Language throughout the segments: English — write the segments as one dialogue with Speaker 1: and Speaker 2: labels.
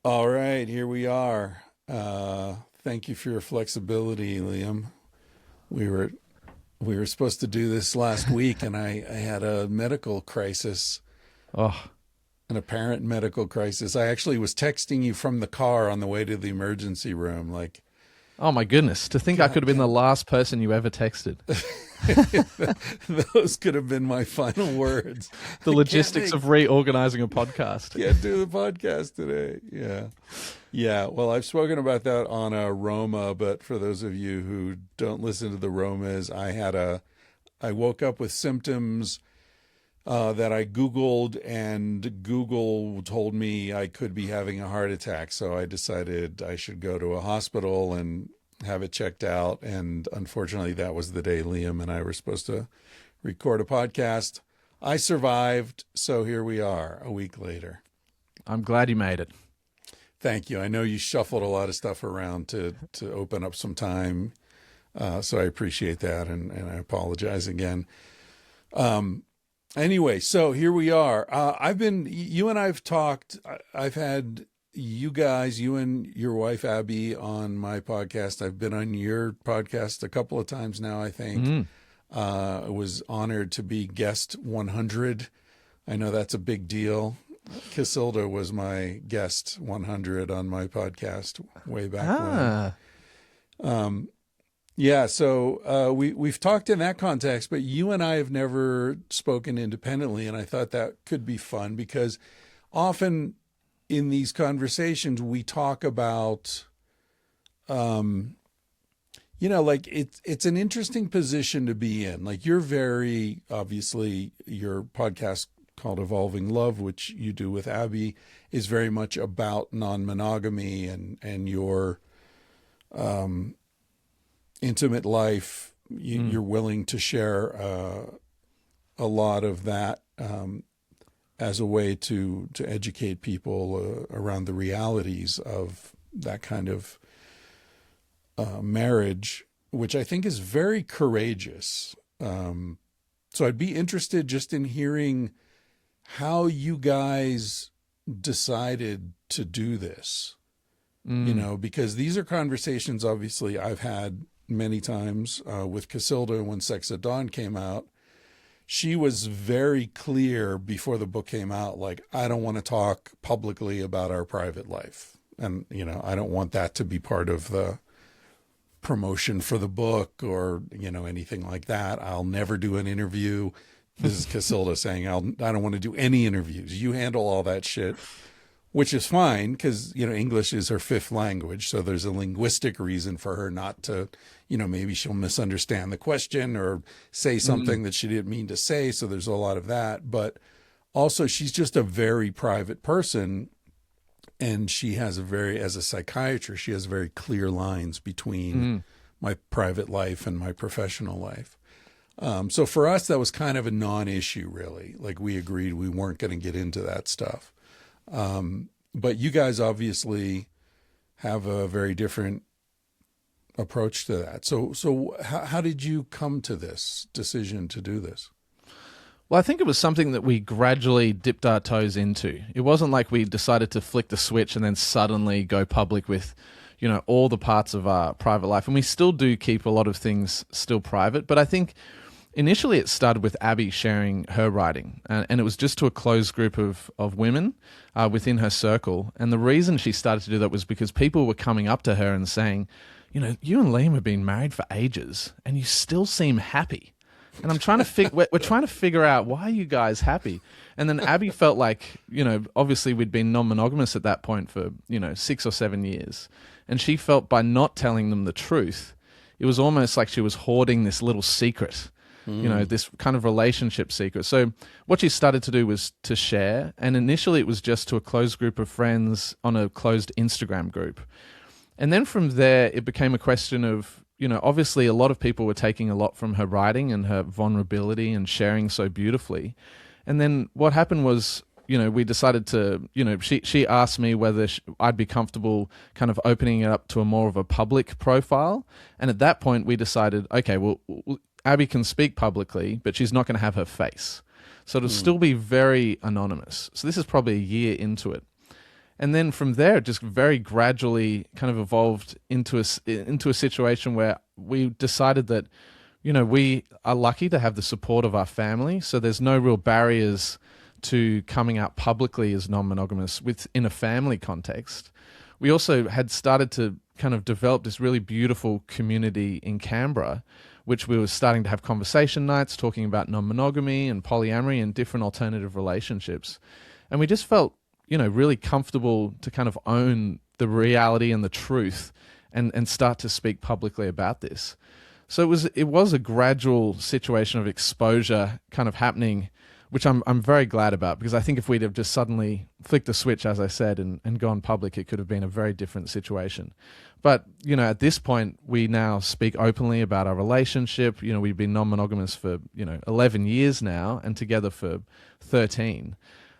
Speaker 1: All right, here we are. Thank you for your flexibility, Liam. We were we were supposed to do this last week, and I had a medical crisis,
Speaker 2: Oh,
Speaker 1: an apparent medical crisis. I actually was texting you from the car on the way to the emergency room, like,
Speaker 2: oh my goodness. To think I
Speaker 1: God
Speaker 2: could have been the
Speaker 1: damn
Speaker 2: last person you ever texted.
Speaker 1: it. Those could have been my final words.
Speaker 2: The
Speaker 1: I
Speaker 2: logistics of reorganizing a podcast.
Speaker 1: can't do the podcast today. Yeah. Yeah. Well, I've spoken about that on a Roma, but for those of you who don't listen to the Romas, I woke up with symptoms that I Googled, and Google told me I could be having a heart attack. So I decided I should go to a hospital and have it checked out. And unfortunately, that was the day Liam and I were supposed to record a podcast. I survived. So here we are a week later.
Speaker 2: I'm glad you made it.
Speaker 1: Thank you. I know you shuffled a lot of stuff around to open up some time. So I appreciate that. And I apologize again. Anyway, so here we are. You and I've talked. I've had you guys, you and your wife, Abby, on my podcast. I've been on your podcast a couple of times now, I think. I was honored to be guest 100. I know that's a big deal. Casilda was my guest 100 on my podcast way back when. Yeah, so we've talked in that context, but you and I have never spoken independently, and I thought that could be fun because often in these conversations we talk about, like it's an interesting position to be in. Like you're very obviously your podcast called Evolving Love, which you do with Abby, is very much about non-monogamy and your intimate life. You're willing to share a lot of that as a way to educate people around the realities of that kind of marriage, which I think is very courageous. So I'd be interested just in hearing how you guys decided to do this, because these are conversations obviously I've had many times with Casilda when Sex at Dawn came out. She was very clear before the book came out, like, I don't want to talk publicly about our private life. And, I don't want that to be part of the promotion for the book or, anything like that. I'll never do an interview. This is Casilda saying, I don't want to do any interviews. You handle all that shit, which is fine because, English is her fifth language. So there's a linguistic reason for her not to, maybe she'll misunderstand the question or say something that she didn't mean to say. So there's a lot of that. But also she's just a very private person. And she has as a psychiatrist, she has very clear lines between my private life and my professional life. So for us, that was kind of a non-issue, really. Like we agreed we weren't going to get into that stuff. But you guys obviously have a very different approach to that. So how did you come to this decision to do this?
Speaker 2: Well, I think it was something that we gradually dipped our toes into. It wasn't like we decided to flick the switch and then suddenly go public with, all the parts of our private life. And we still do keep a lot of things still private. But I think initially it started with Abby sharing her writing. And it was just to a closed group of women within her circle. And the reason she started to do that was because people were coming up to her and saying, you and Liam have been married for ages and you still seem happy. And I'm trying to we're trying to figure out, why are you guys happy? And then Abby felt like, obviously we'd been non-monogamous at that point for, 6 or 7 years. And she felt by not telling them the truth, it was almost like she was hoarding this little secret, this kind of relationship secret. So what she started to do was to share. And initially it was just to a closed group of friends on a closed Instagram group. And then from there, it became a question of, obviously a lot of people were taking a lot from her writing and her vulnerability and sharing so beautifully. And then what happened was, we decided to, she asked me whether I'd be comfortable kind of opening it up to a more of a public profile. And at that point we decided, okay, well, Abby can speak publicly, but she's not going to have her face. So it'll still be very anonymous. So this is probably a year into it. And then from there, it just very gradually kind of evolved into a situation where we decided that, we are lucky to have the support of our family. So there's no real barriers to coming out publicly as non-monogamous within a family context. We also had started to kind of develop this really beautiful community in Canberra, which we were starting to have conversation nights talking about non-monogamy and polyamory and different alternative relationships. And we just felt, really comfortable to kind of own the reality and the truth and start to speak publicly about this. So it was a gradual situation of exposure kind of happening, which I'm very glad about, because I think if we'd have just suddenly flicked the switch, as I said, and gone public, it could have been a very different situation. But, at this point, we now speak openly about our relationship. We've been non-monogamous for, 11 years now and together for 13.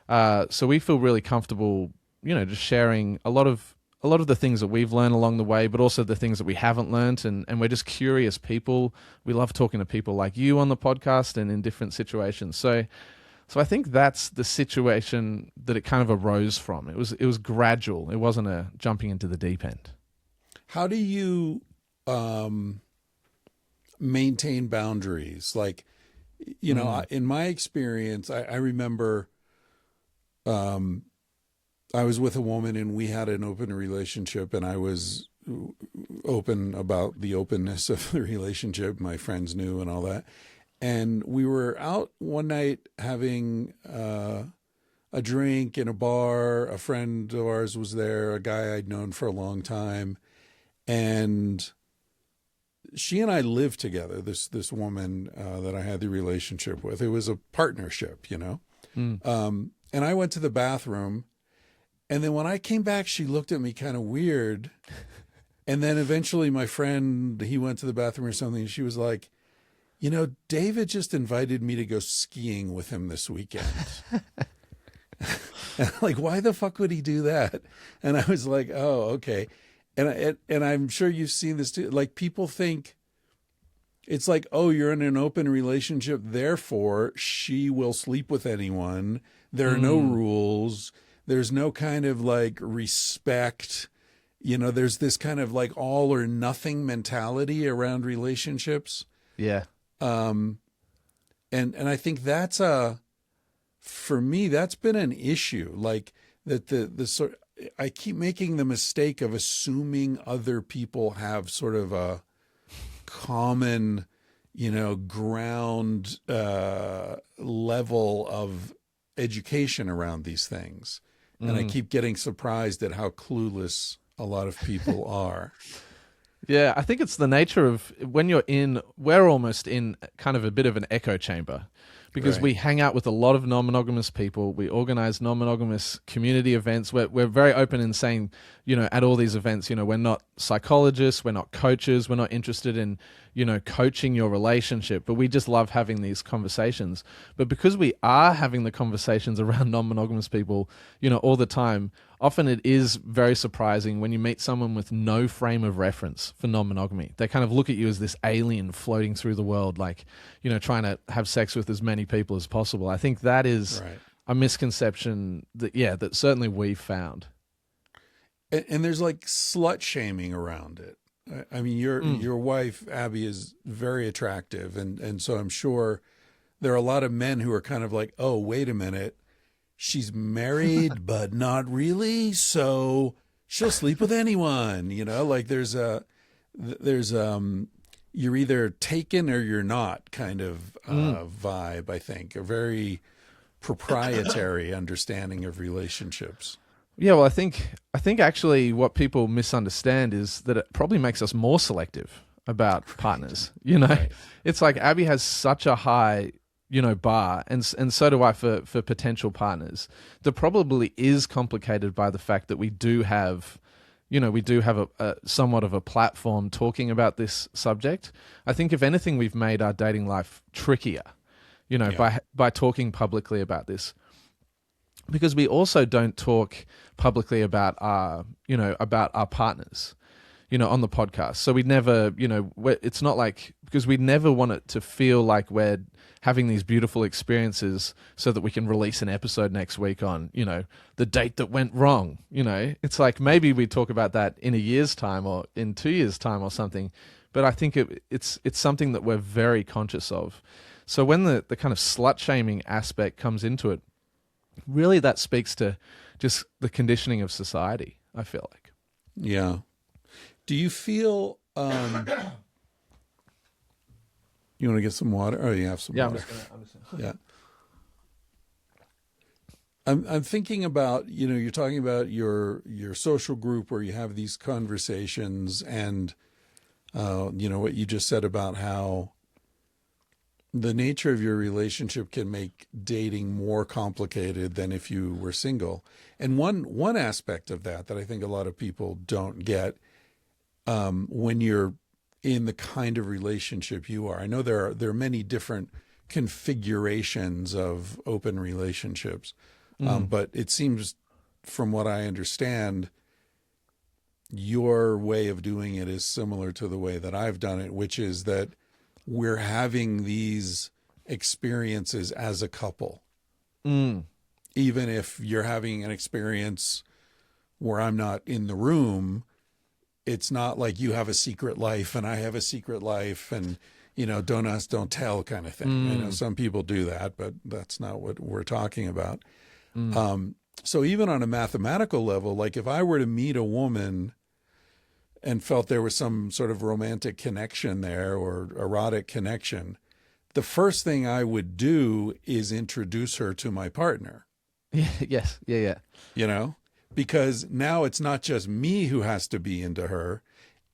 Speaker 2: So we feel really comfortable, just sharing a lot of the things that we've learned along the way, but also the things that we haven't learned. And we're just curious people. We love talking to people like you on the podcast and in different situations. So I think that's the situation that it kind of arose from. It was gradual. It wasn't a jumping into the deep end.
Speaker 1: How do you maintain boundaries? Like, in my experience, I remember I was with a woman and we had an open relationship, and I was open about the openness of the relationship. My friends knew and all that. And we were out one night having a drink in a bar. A friend of ours was there, a guy I'd known for a long time. And she and I lived together, this woman that I had the relationship with. It was a partnership, And I went to the bathroom. And then when I came back, she looked at me kind of weird. And then eventually my friend, he went to the bathroom or something, and she was like, David just invited me to go skiing with him this weekend. And I'm like, why the fuck would he do that? And I was like, oh, okay. And I'm sure you've seen this too. Like, people think it's like, oh, you're in an open relationship, therefore she will sleep with anyone. There are no rules. There's no kind of like respect. There's this kind of like all or nothing mentality around relationships.
Speaker 2: Yeah.
Speaker 1: And I think for me, that's been an issue. Like that the sort, I keep making the mistake of assuming other people have sort of a common, ground level of education around these things. And I keep getting surprised at how clueless a lot of people are.
Speaker 2: Yeah, I think it's the nature of we're almost in kind of a bit of an echo chamber, because we hang out with a lot of non-monogamous people. We organize non-monogamous community events. We're very open in saying, at all these events, we're not psychologists, we're not coaches, we're not interested in, coaching your relationship, but we just love having these conversations. But because we are having the conversations around non-monogamous people, all the time, often it is very surprising when you meet someone with no frame of reference for non-monogamy. They kind of look at you as this alien floating through the world, like, trying to have sex with as many people as possible. I think that is a misconception that certainly we've found.
Speaker 1: And there's like slut shaming around it. I mean, your wife, Abby, is very attractive. And so I'm sure there are a lot of men who are kind of like, oh, wait a minute. She's married, but not really. So she'll sleep with anyone, like there's you're either taken or you're not kind of vibe, I think, a very proprietary understanding of relationships.
Speaker 2: Yeah, well, I think actually what people misunderstand is that it probably makes us more selective about partners.
Speaker 1: Right.
Speaker 2: It's like Abby has such a high, bar, and so do I for potential partners. That probably is complicated by the fact that we do have a somewhat of a platform talking about this subject. I think if anything, we've made our dating life trickier, by talking publicly about this. Because we also don't talk publicly about our partners. on the podcast. So we never, it's not like, because we never want it to feel like we're having these beautiful experiences so that we can release an episode next week on, the date that went wrong. It's like maybe we talk about that in a year's time or in 2 years' time or something. But I think it's something that we're very conscious of. So when the kind of slut shaming aspect comes into it, really that speaks to just the conditioning of society, I feel like.
Speaker 1: Yeah. Do you feel, you want to get some water? Oh, you have some water.
Speaker 2: I'm just gonna...
Speaker 1: Yeah. I'm thinking about, you're talking about your social group where you have these conversations and, what you just said about how the nature of your relationship can make dating more complicated than if you were single. And one aspect of that I think a lot of people don't get when you're in the kind of relationship you are. I know there are many different configurations of open relationships, but it seems, from what I understand, your way of doing it is similar to the way that I've done it, which is that we're having these experiences as a couple. Even if you're having an experience where I'm not in the room, it's not like you have a secret life and I have a secret life and, don't ask, don't tell kind of thing. Some people do that, but that's not what we're talking about. So even on a mathematical level, like if I were to meet a woman and felt there was some sort of romantic connection there or erotic connection, the first thing I would do is introduce her to my partner.
Speaker 2: Yes. Yeah.
Speaker 1: Because now it's not just me who has to be into her.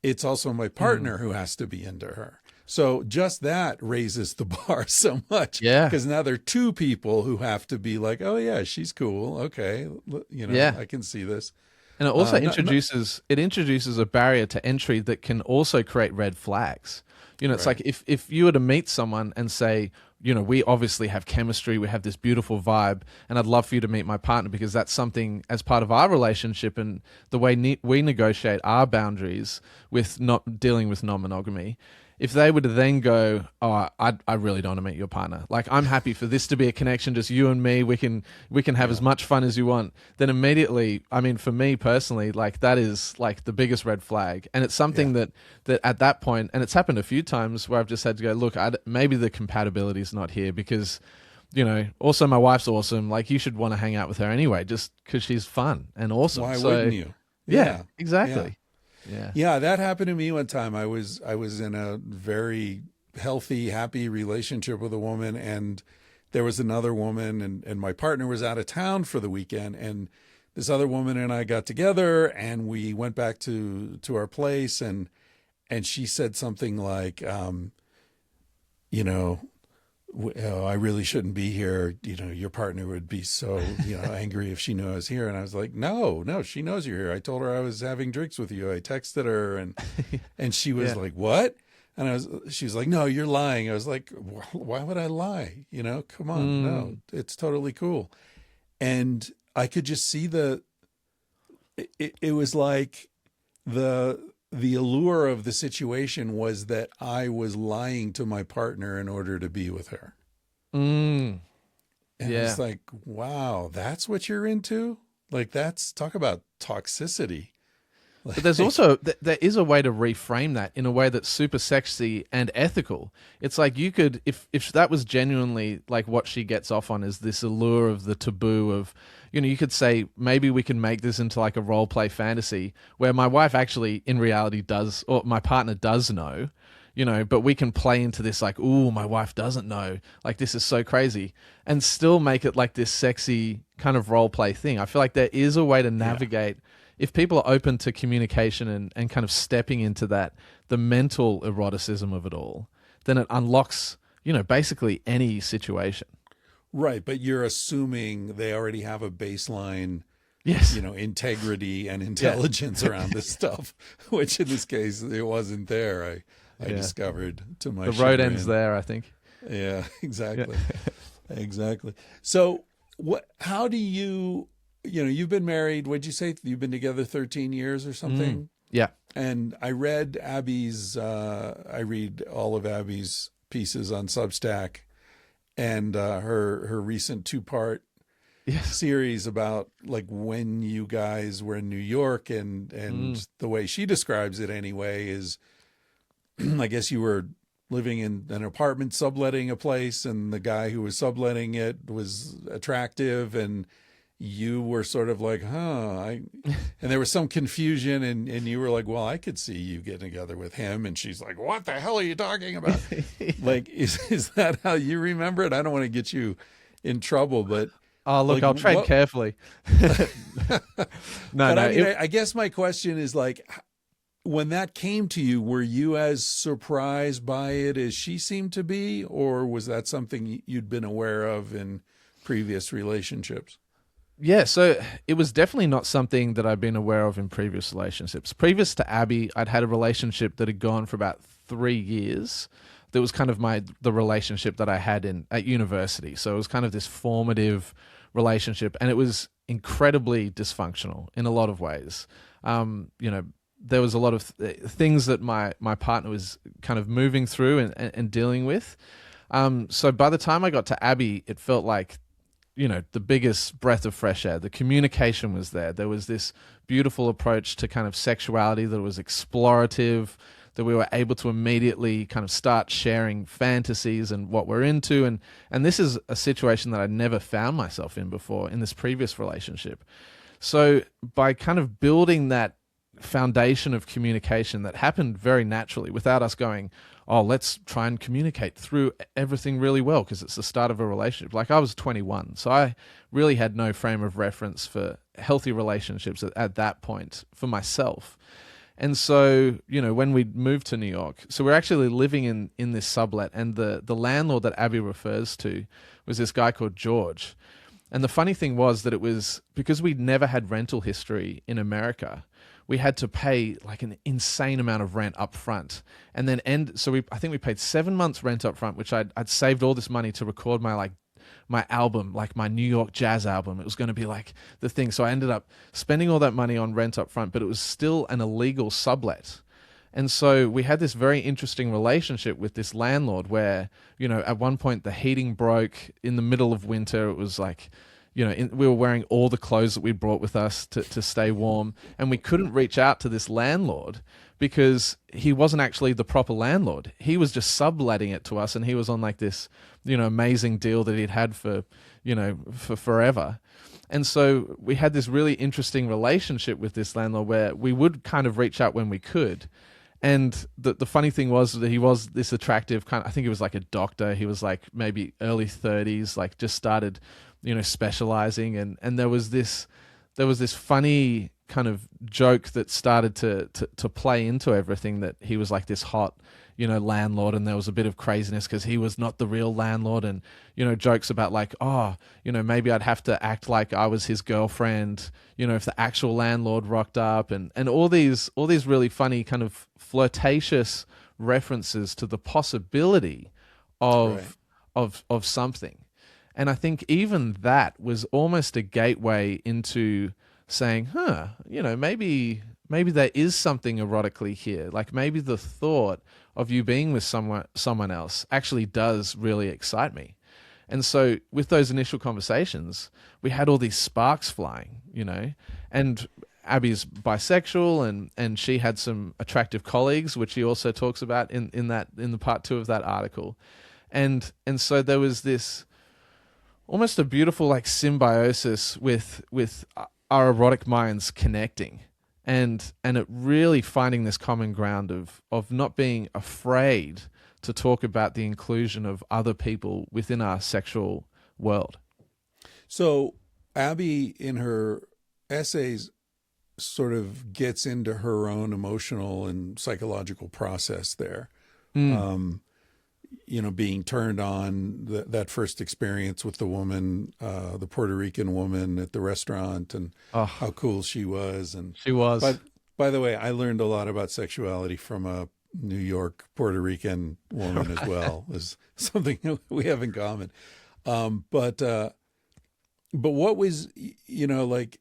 Speaker 1: It's also my partner who has to be into her. So just that raises the bar so much.
Speaker 2: Yeah.
Speaker 1: Because now there are two people who have to be like, oh yeah, she's cool. Okay. I can see this.
Speaker 2: And it also introduces a barrier to entry that can also create red flags. It's like if you were to meet someone and say, we obviously have chemistry, we have this beautiful vibe, and I'd love for you to meet my partner because that's something as part of our relationship and the way we negotiate our boundaries with not dealing with non-monogamy. If they were to then go, oh, I really don't want to meet your partner. Like, I'm happy for this to be a connection, just you and me. We can have as much fun as you want. Then immediately, I mean, for me personally, like that is like the biggest red flag. And it's something that at that point, and it's happened a few times where I've just had to go, look, maybe the compatibility is not here because, also my wife's awesome. Like, you should want to hang out with her anyway, just because she's fun and awesome.
Speaker 1: Why wouldn't you?
Speaker 2: Yeah, exactly.
Speaker 1: Yeah.
Speaker 2: Yeah.
Speaker 1: Yeah, that happened to me one time. I was in a very healthy, happy relationship with a woman, and there was another woman, and my partner was out of town for the weekend, and this other woman and I got together, and we went back to our place, and she said something like, I really shouldn't be here. Your partner would be so, angry if she knew I was here. And I was like, no, she knows you're here. I told her I was having drinks with you. I texted her and she was like, what? And she was like, no, you're lying. I was like, why would I lie? Come on. No, it's totally cool. And I could just see it was like the allure of the situation was that I was lying to my partner in order to be with her. And it's like, wow, that's what you're into? Like, talk about toxicity.
Speaker 2: But there's also, there is a way to reframe that in a way that's super sexy and ethical. It's like you could, if that was genuinely like what she gets off on is this allure of the taboo of, you could say, maybe we can make this into like a role play fantasy where my wife actually in reality does, or my partner does know, but we can play into this like, ooh, my wife doesn't know. Like, this is so crazy. And still make it like this sexy kind of role play thing. I feel like there is a way to navigate if people are open to communication and kind of stepping into that, the mental eroticism of it all, then it unlocks, basically any situation.
Speaker 1: Right. But you're assuming they already have a baseline, integrity and intelligence around this stuff, which in this case, it wasn't there. I discovered to my
Speaker 2: The road ends there, I think.
Speaker 1: Yeah, exactly. Yeah. Exactly. So how do you, you've been married, what'd you say? You've been together 13 years or something?
Speaker 2: Yeah.
Speaker 1: And I read I read all of Abby's pieces on Substack, and her recent 2-part
Speaker 2: Yes.
Speaker 1: series about like when you guys were in New York,
Speaker 2: Mm.
Speaker 1: and the way she describes it anyway is I guess you were living in an apartment subletting a place, and the guy who was subletting it was attractive, and you were sort of like, and there was some confusion, and you were like, well, I could see you getting together with him. And she's like, what the hell are you talking about? Like, is that how you remember it? I don't want to get you in trouble, but
Speaker 2: Oh, look,
Speaker 1: like
Speaker 2: I'll tread
Speaker 1: what,
Speaker 2: carefully. No,
Speaker 1: but
Speaker 2: no.
Speaker 1: I mean, I guess my question is like, when that came to you, were you as surprised by it as she seemed to be, or was that something you'd been aware of in previous relationships?
Speaker 2: Yeah, so it was definitely not something that I'd been aware of in previous relationships. Previous to Abby, I'd had a relationship that had gone for about 3 years. That was kind of the relationship that I had at university. So it was kind of this formative relationship, and it was incredibly dysfunctional in a lot of ways. You know, there was a lot of things that my partner was kind of moving through and dealing with. So by the time I got to Abby, it felt like, you know, the biggest breath of fresh air. The communication was there. There was this beautiful approach to kind of sexuality that was explorative, that we were able to immediately kind of start sharing fantasies and what we're into. And this is a situation that I'd never found myself in before in this previous relationship. So by kind of building that foundation of communication that happened very naturally without us going, oh, let's try and communicate through everything really well because it's the start of a relationship. Like, I was 21, so I really had no frame of reference for healthy relationships at that point for myself. And so, you know, when we moved to New York, so we're actually living in this sublet, and the landlord that Abby refers to was this guy called George. And the funny thing was that it was because we'd never had rental history in America, we had to pay like an insane amount of rent up front. And then I think we paid 7 months rent up front, which I'd saved all this money to record my album, like my New York jazz album. It was going to be like the thing. So I ended up spending all that money on rent up front, but it was still an illegal sublet. And so we had this very interesting relationship with this landlord where, you know, at one point the heating broke in the middle of winter. It was like, you know, we were wearing all the clothes that we brought with us to stay warm. And we couldn't reach out to this landlord because he wasn't actually the proper landlord. He was just subletting it to us, and he was on like this, you know, amazing deal that he'd had for, you know, for forever. And so we had this really interesting relationship with this landlord where we would kind of reach out when we could. And the funny thing was that he was this attractive kind of, I think he was like a doctor. He was like maybe early 30s, like just started, you know, specializing. And there was this funny kind of joke that started to play into everything, that he was like this hot, you know, landlord, and there was a bit of craziness because he was not the real landlord, and, you know, jokes about like, oh, you know, maybe I'd have to act like I was his girlfriend, you know, if the actual landlord rocked up, and all these really funny kind of flirtatious references to the possibility of
Speaker 1: Right.
Speaker 2: of something. And I think even that was almost a gateway into saying, you know, maybe there is something erotically here. Like maybe the thought of you being with someone else actually does really excite me. And so with those initial conversations, we had all these sparks flying, you know, and Abby's bisexual, and she had some attractive colleagues, which he also talks about in the part 2 of that article. And so there was this almost a beautiful like symbiosis with our erotic minds connecting, and it really finding this common ground of not being afraid to talk about the inclusion of other people within our sexual world.
Speaker 1: So Abby, in her essays, sort of gets into her own emotional and psychological process there.
Speaker 2: Mm.
Speaker 1: You know, being turned on, that first experience with the woman, the Puerto Rican woman at the restaurant, and
Speaker 2: Oh,
Speaker 1: how cool she was. And
Speaker 2: she was.
Speaker 1: but by the way, I learned a lot about sexuality from a New York Puerto Rican woman as well. Is something we have in common. But what was, you know, like,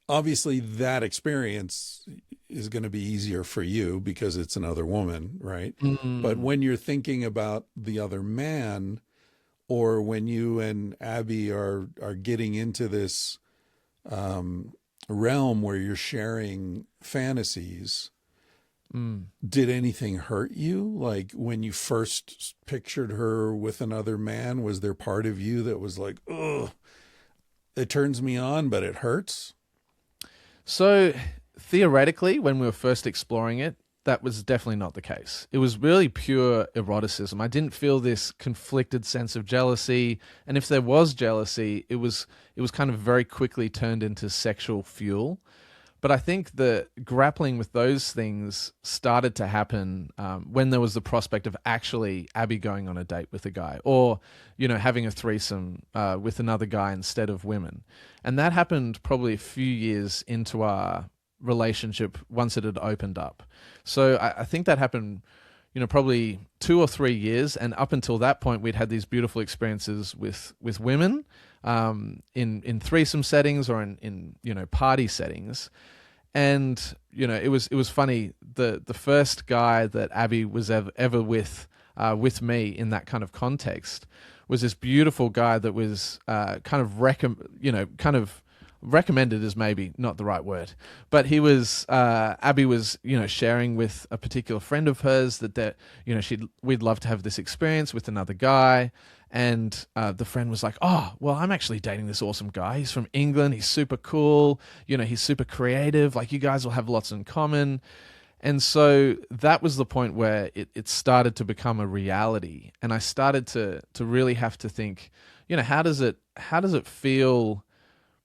Speaker 1: obviously that experience, is going to be easier for you because it's another woman, right? But
Speaker 2: Mm.
Speaker 1: when you're thinking about the other man, or when you and Abby are getting into this realm where you're sharing fantasies,
Speaker 2: Mm.
Speaker 1: did anything hurt you? Like when you first pictured her with another man, was there part of you that was like, ugh, it turns me on, but it hurts?
Speaker 2: So theoretically, when we were first exploring it, that was definitely not the case. It was really pure eroticism. I didn't feel this conflicted sense of jealousy, and if there was jealousy, it was kind of very quickly turned into sexual fuel. But I think the grappling with those things started to happen when there was the prospect of actually Abby going on a date with a guy, or having a threesome with another guy instead of women, and that happened probably a few years into our relationship once it had opened up. So I think that happened, probably 2 or 3 years, and up until that point, we'd had these beautiful experiences with women in threesome settings or in party settings. And it was funny. The first guy that Abby was ever with me in that kind of context was this beautiful guy that was kind of recommended is maybe not the right word, but he was Abby was sharing with a particular friend of hers that we'd love to have this experience with another guy. And the friend was like, oh, well, I'm actually dating this awesome guy. He's from England. He's super cool. He's super creative. Like, you guys will have lots in common. And so that was the point where it started to become a reality. And I started to really have to think, how does it feel?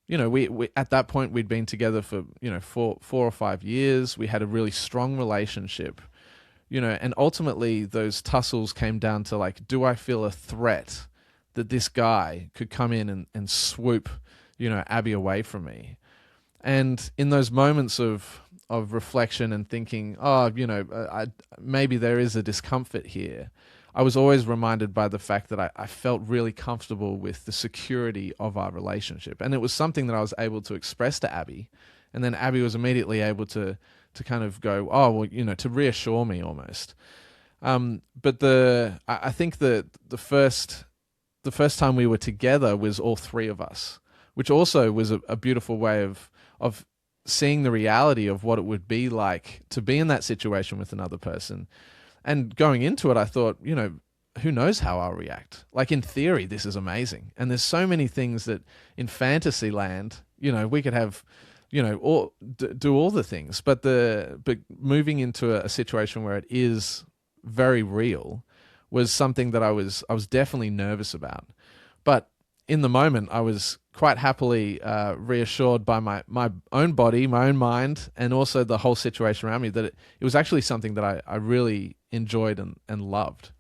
Speaker 2: We at that point we'd been together for 4 or 5 years. We had a really strong relationship, and ultimately those tussles came down to, like, do I feel a threat that this guy could come in and swoop, Abby away from me? And in those moments of reflection and thinking, maybe there is a discomfort here, I was always reminded by the fact that I felt really comfortable with the security of our relationship. And it was something that I was able to express to Abby. And then Abby was immediately able to kind of go, oh, well, to reassure me almost. But I think the first time we were together was all three of us, which also was a beautiful way of seeing the reality of what it would be like to be in that situation with another person. And going into it, I thought, who knows how I'll react? Like, in theory, this is amazing. And there's so many things that in fantasy land, we could have, do all the things. But moving into a situation where it is very real was something that I was definitely nervous about. But in the moment, I was quite happily reassured by my own body, my own mind, and also the whole situation around me that it was actually something that I really enjoyed and loved.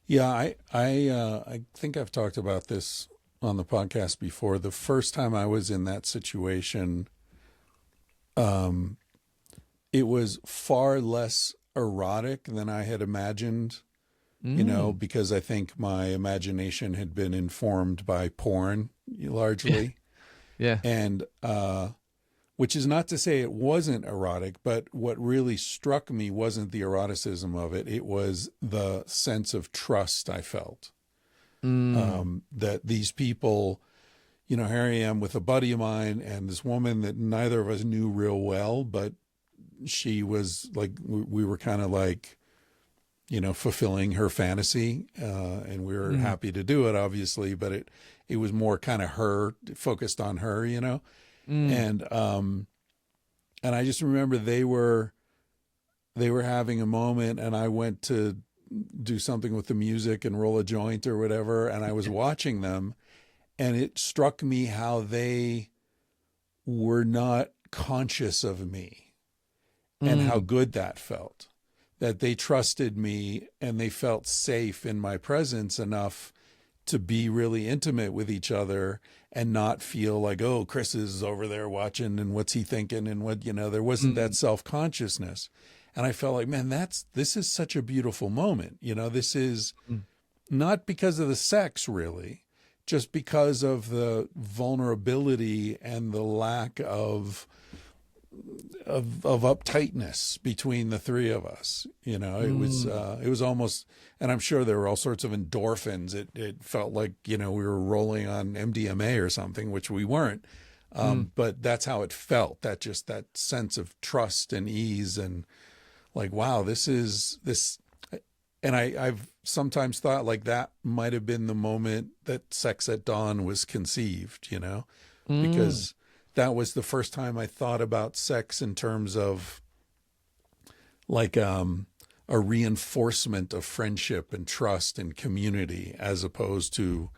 Speaker 1: Yeah, I think I've talked about this on the podcast before. The first time I was in that situation, it was far less erotic than I had imagined, because I think my imagination had been informed by porn largely.
Speaker 2: Yeah.
Speaker 1: And which is not to say it wasn't erotic, but what really struck me wasn't the eroticism of it. It was the sense of trust I felt. That these people, here I am with a buddy of mine and this woman that neither of us knew real well, but she was like, we were kind of like, fulfilling her fantasy. And we were happy to do it, obviously, but it was more kind of her, focused on her, And I just remember they were having a moment, and I went to do something with the music and roll a joint or whatever, and I was watching them, and it struck me how they were not conscious of me and how good that felt. That they trusted me and they felt safe in my presence enough to be really intimate with each other and not feel like, oh, Chris is over there watching and what's he thinking and what, there wasn't that self-consciousness. And I felt like, man, this is such a beautiful moment. This is not because of the sex really, just because of the vulnerability and the lack of of uptightness between the three of us. It was almost, and I'm sure there were all sorts of endorphins. It felt like, we were rolling on MDMA or something, which we weren't. But that's how it felt. That sense of trust and ease, and like, wow, this is this. And I've sometimes thought like that might have been the moment that Sex at Dawn was conceived, because that was the first time I thought about sex in terms of like a reinforcement of friendship and trust and community as opposed to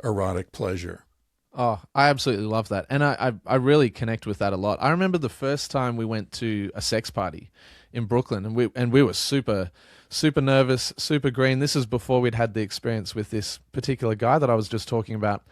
Speaker 1: erotic pleasure.
Speaker 2: Oh, I absolutely love that. And I really connect with that a lot. I remember the first time we went to a sex party in Brooklyn, and we were super nervous, super green. This is before we'd had the experience with this particular guy that I was just talking about.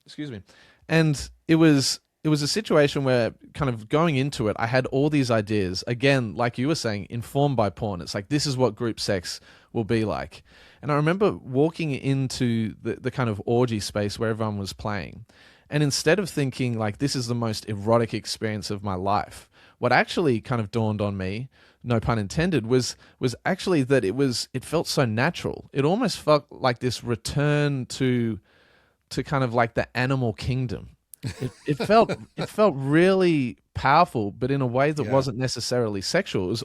Speaker 2: Excuse me. And it was a situation where, kind of going into it, I had all these ideas, again, like you were saying, informed by porn. It's like, this is what group sex will be like. And I remember walking into the kind of orgy space where everyone was playing. And instead of thinking like, this is the most erotic experience of my life, what actually kind of dawned on me, no pun intended, was actually that it felt so natural. It almost felt like this return to kind of like the animal kingdom. It felt really powerful, but in a way that wasn't necessarily sexual. It was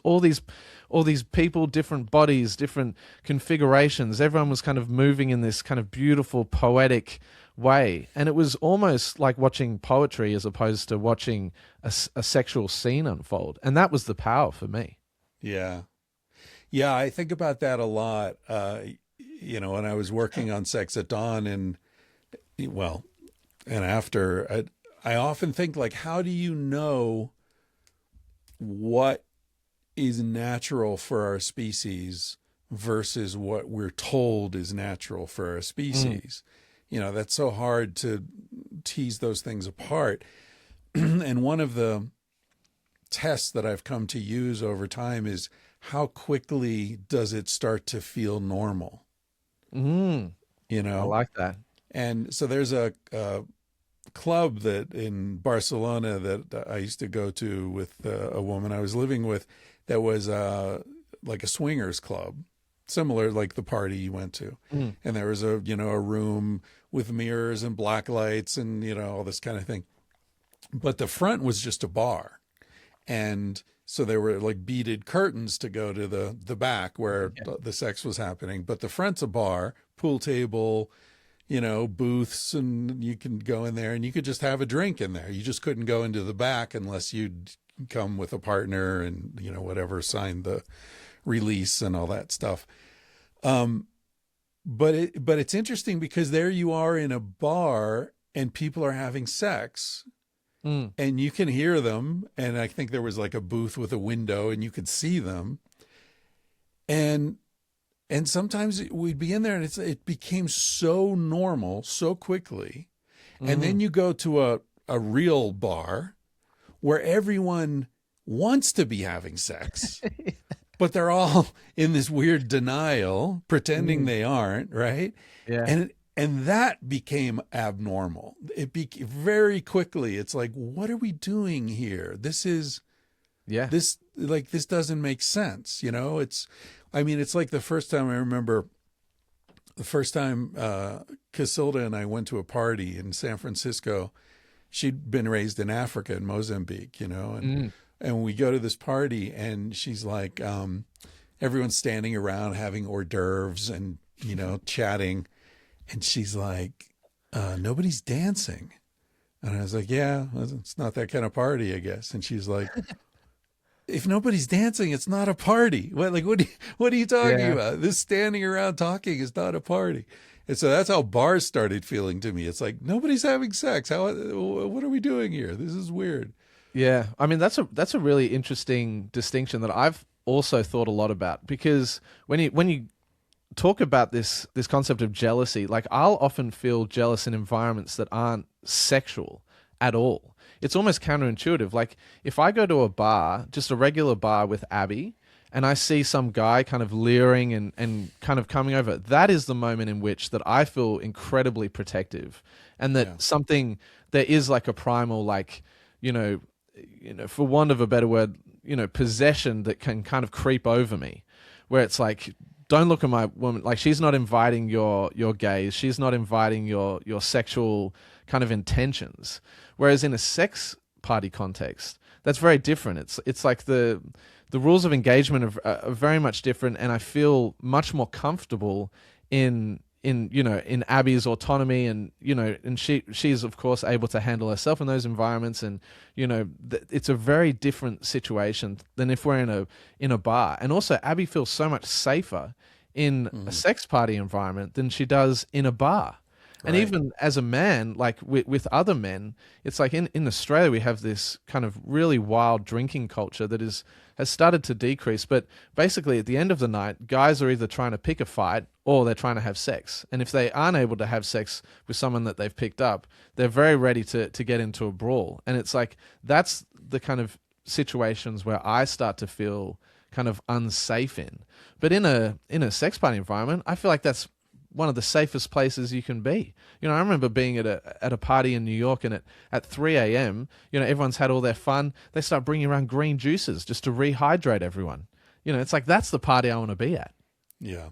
Speaker 2: all these people, different bodies, different configurations. Everyone was kind of moving in this kind of beautiful, poetic way, and it was almost like watching poetry as opposed to watching a sexual scene unfold. And that was the power for me.
Speaker 1: Yeah. Yeah, I think about that a lot. When I was working on Sex at Dawn, and well, and after, I often think like, how do you know what is natural for our species versus what we're told is natural for our species? That's so hard to tease those things apart. And one of the tests that I've come to use over time is, how quickly does it start to feel normal?
Speaker 2: I like that.
Speaker 1: And so there's a club that in Barcelona that I used to go to with a woman I was living with, that was like a swingers club, similar like the party you went to. And there was a room with mirrors and black lights and all this kind of thing. But the front was just a bar. And so there were like beaded curtains to go to the back where the sex was happening. But the front's a bar, pool table, booths, and you can go in there and you could just have a drink in there. You just couldn't go into the back unless you'd come with a partner and, whatever, signed the release and all that stuff. But it's interesting because there you are in a bar and people are having sex. And you can hear them. And I think there was like a booth with a window and you could see them. And sometimes we'd be in there and it became so normal so quickly. And then you go to a real bar where everyone wants to be having sex, but they're all in this weird denial, pretending they aren't, right?
Speaker 2: Yeah.
Speaker 1: And that became abnormal. It became very quickly. It's like, what are we doing here? This doesn't make sense. It's like the first time I remember, Casilda and I went to a party in San Francisco. She'd been raised in Africa, in Mozambique, and we go to this party and she's like, everyone's standing around having hors d'oeuvres and, chatting. And she's like, nobody's dancing. And I was like, yeah, it's not that kind of party, I guess. And she's like, if nobody's dancing, it's not a party. What are you talking about? This standing around talking is not a party. And so that's how bars started feeling to me. It's like, nobody's having sex. What are we doing here? This is weird.
Speaker 2: Yeah. I mean, that's a really interesting distinction that I've also thought a lot about, because when you talk about this concept of jealousy, like, I'll often feel jealous in environments that aren't sexual at all. It's almost counterintuitive. Like, if I go to a bar, just a regular bar with Abby, and I see some guy kind of leering and kind of coming over, that is the moment in which that I feel incredibly protective, and that there is like a primal, like, for want of a better word, possession that can kind of creep over me, where it's like, don't look at my woman, like she's not inviting your gaze, she's not inviting your sexual kind of intentions. Whereas in a sex party context, that's very different. It's like the rules of engagement are very much different, and I feel much more comfortable in Abby's autonomy, and and she's of course able to handle herself in those environments, and it's a very different situation than if we're in a bar. And also Abby feels so much safer in a sex party environment than she does in a bar. And
Speaker 1: Right.
Speaker 2: even as a man, like with other men, it's like in Australia, we have this kind of really wild drinking culture that has started to decrease. But basically, at the end of the night, guys are either trying to pick a fight or they're trying to have sex. And if they aren't able to have sex with someone that they've picked up, they're very ready to get into a brawl. And it's like, that's the kind of situations where I start to feel kind of unsafe in. But in a sex party environment, I feel like that's one of the safest places you can be. I remember being at a party in New York, and at 3 a.m., everyone's had all their fun. They start bringing around green juices just to rehydrate everyone. It's like, that's the party I want to be at.
Speaker 1: Yeah.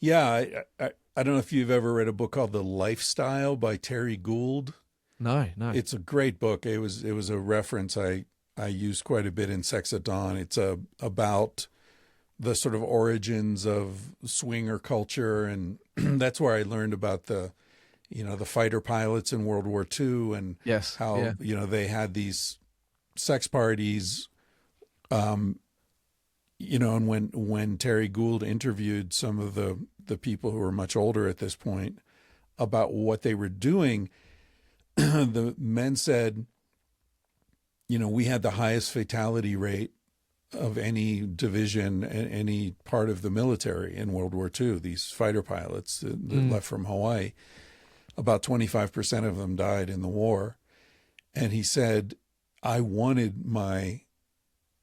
Speaker 1: Yeah. I don't know if you've ever read a book called The Lifestyle by Terry Gould.
Speaker 2: No.
Speaker 1: It's a great book. It was a reference I used quite a bit in Sex at Dawn. It's about the sort of origins of swinger culture, and that's where I learned about the fighter pilots in World War II, and
Speaker 2: Yes.
Speaker 1: how
Speaker 2: Yeah.
Speaker 1: they had these sex parties, and when Terry Gould interviewed some of the people who were much older at this point about what they were doing, the men said, we had the highest fatality rate of any division, any part of the military in World War II. These fighter pilots that left from Hawaii, about 25% of them died in the war. And he said, I wanted my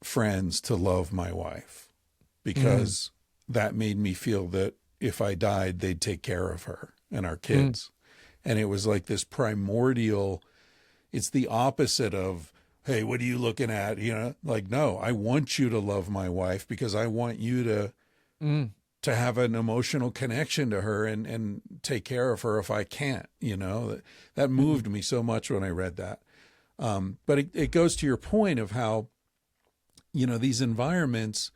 Speaker 1: friends to love my wife because that made me feel that if I died, they'd take care of her and our kids. And it was like this primordial, it's the opposite of, hey, what are you looking at? Like, no, I want you to love my wife because I want you to have an emotional connection to her and take care of her if I can't. That moved me so much when I read that. But it goes to your point of how, these environments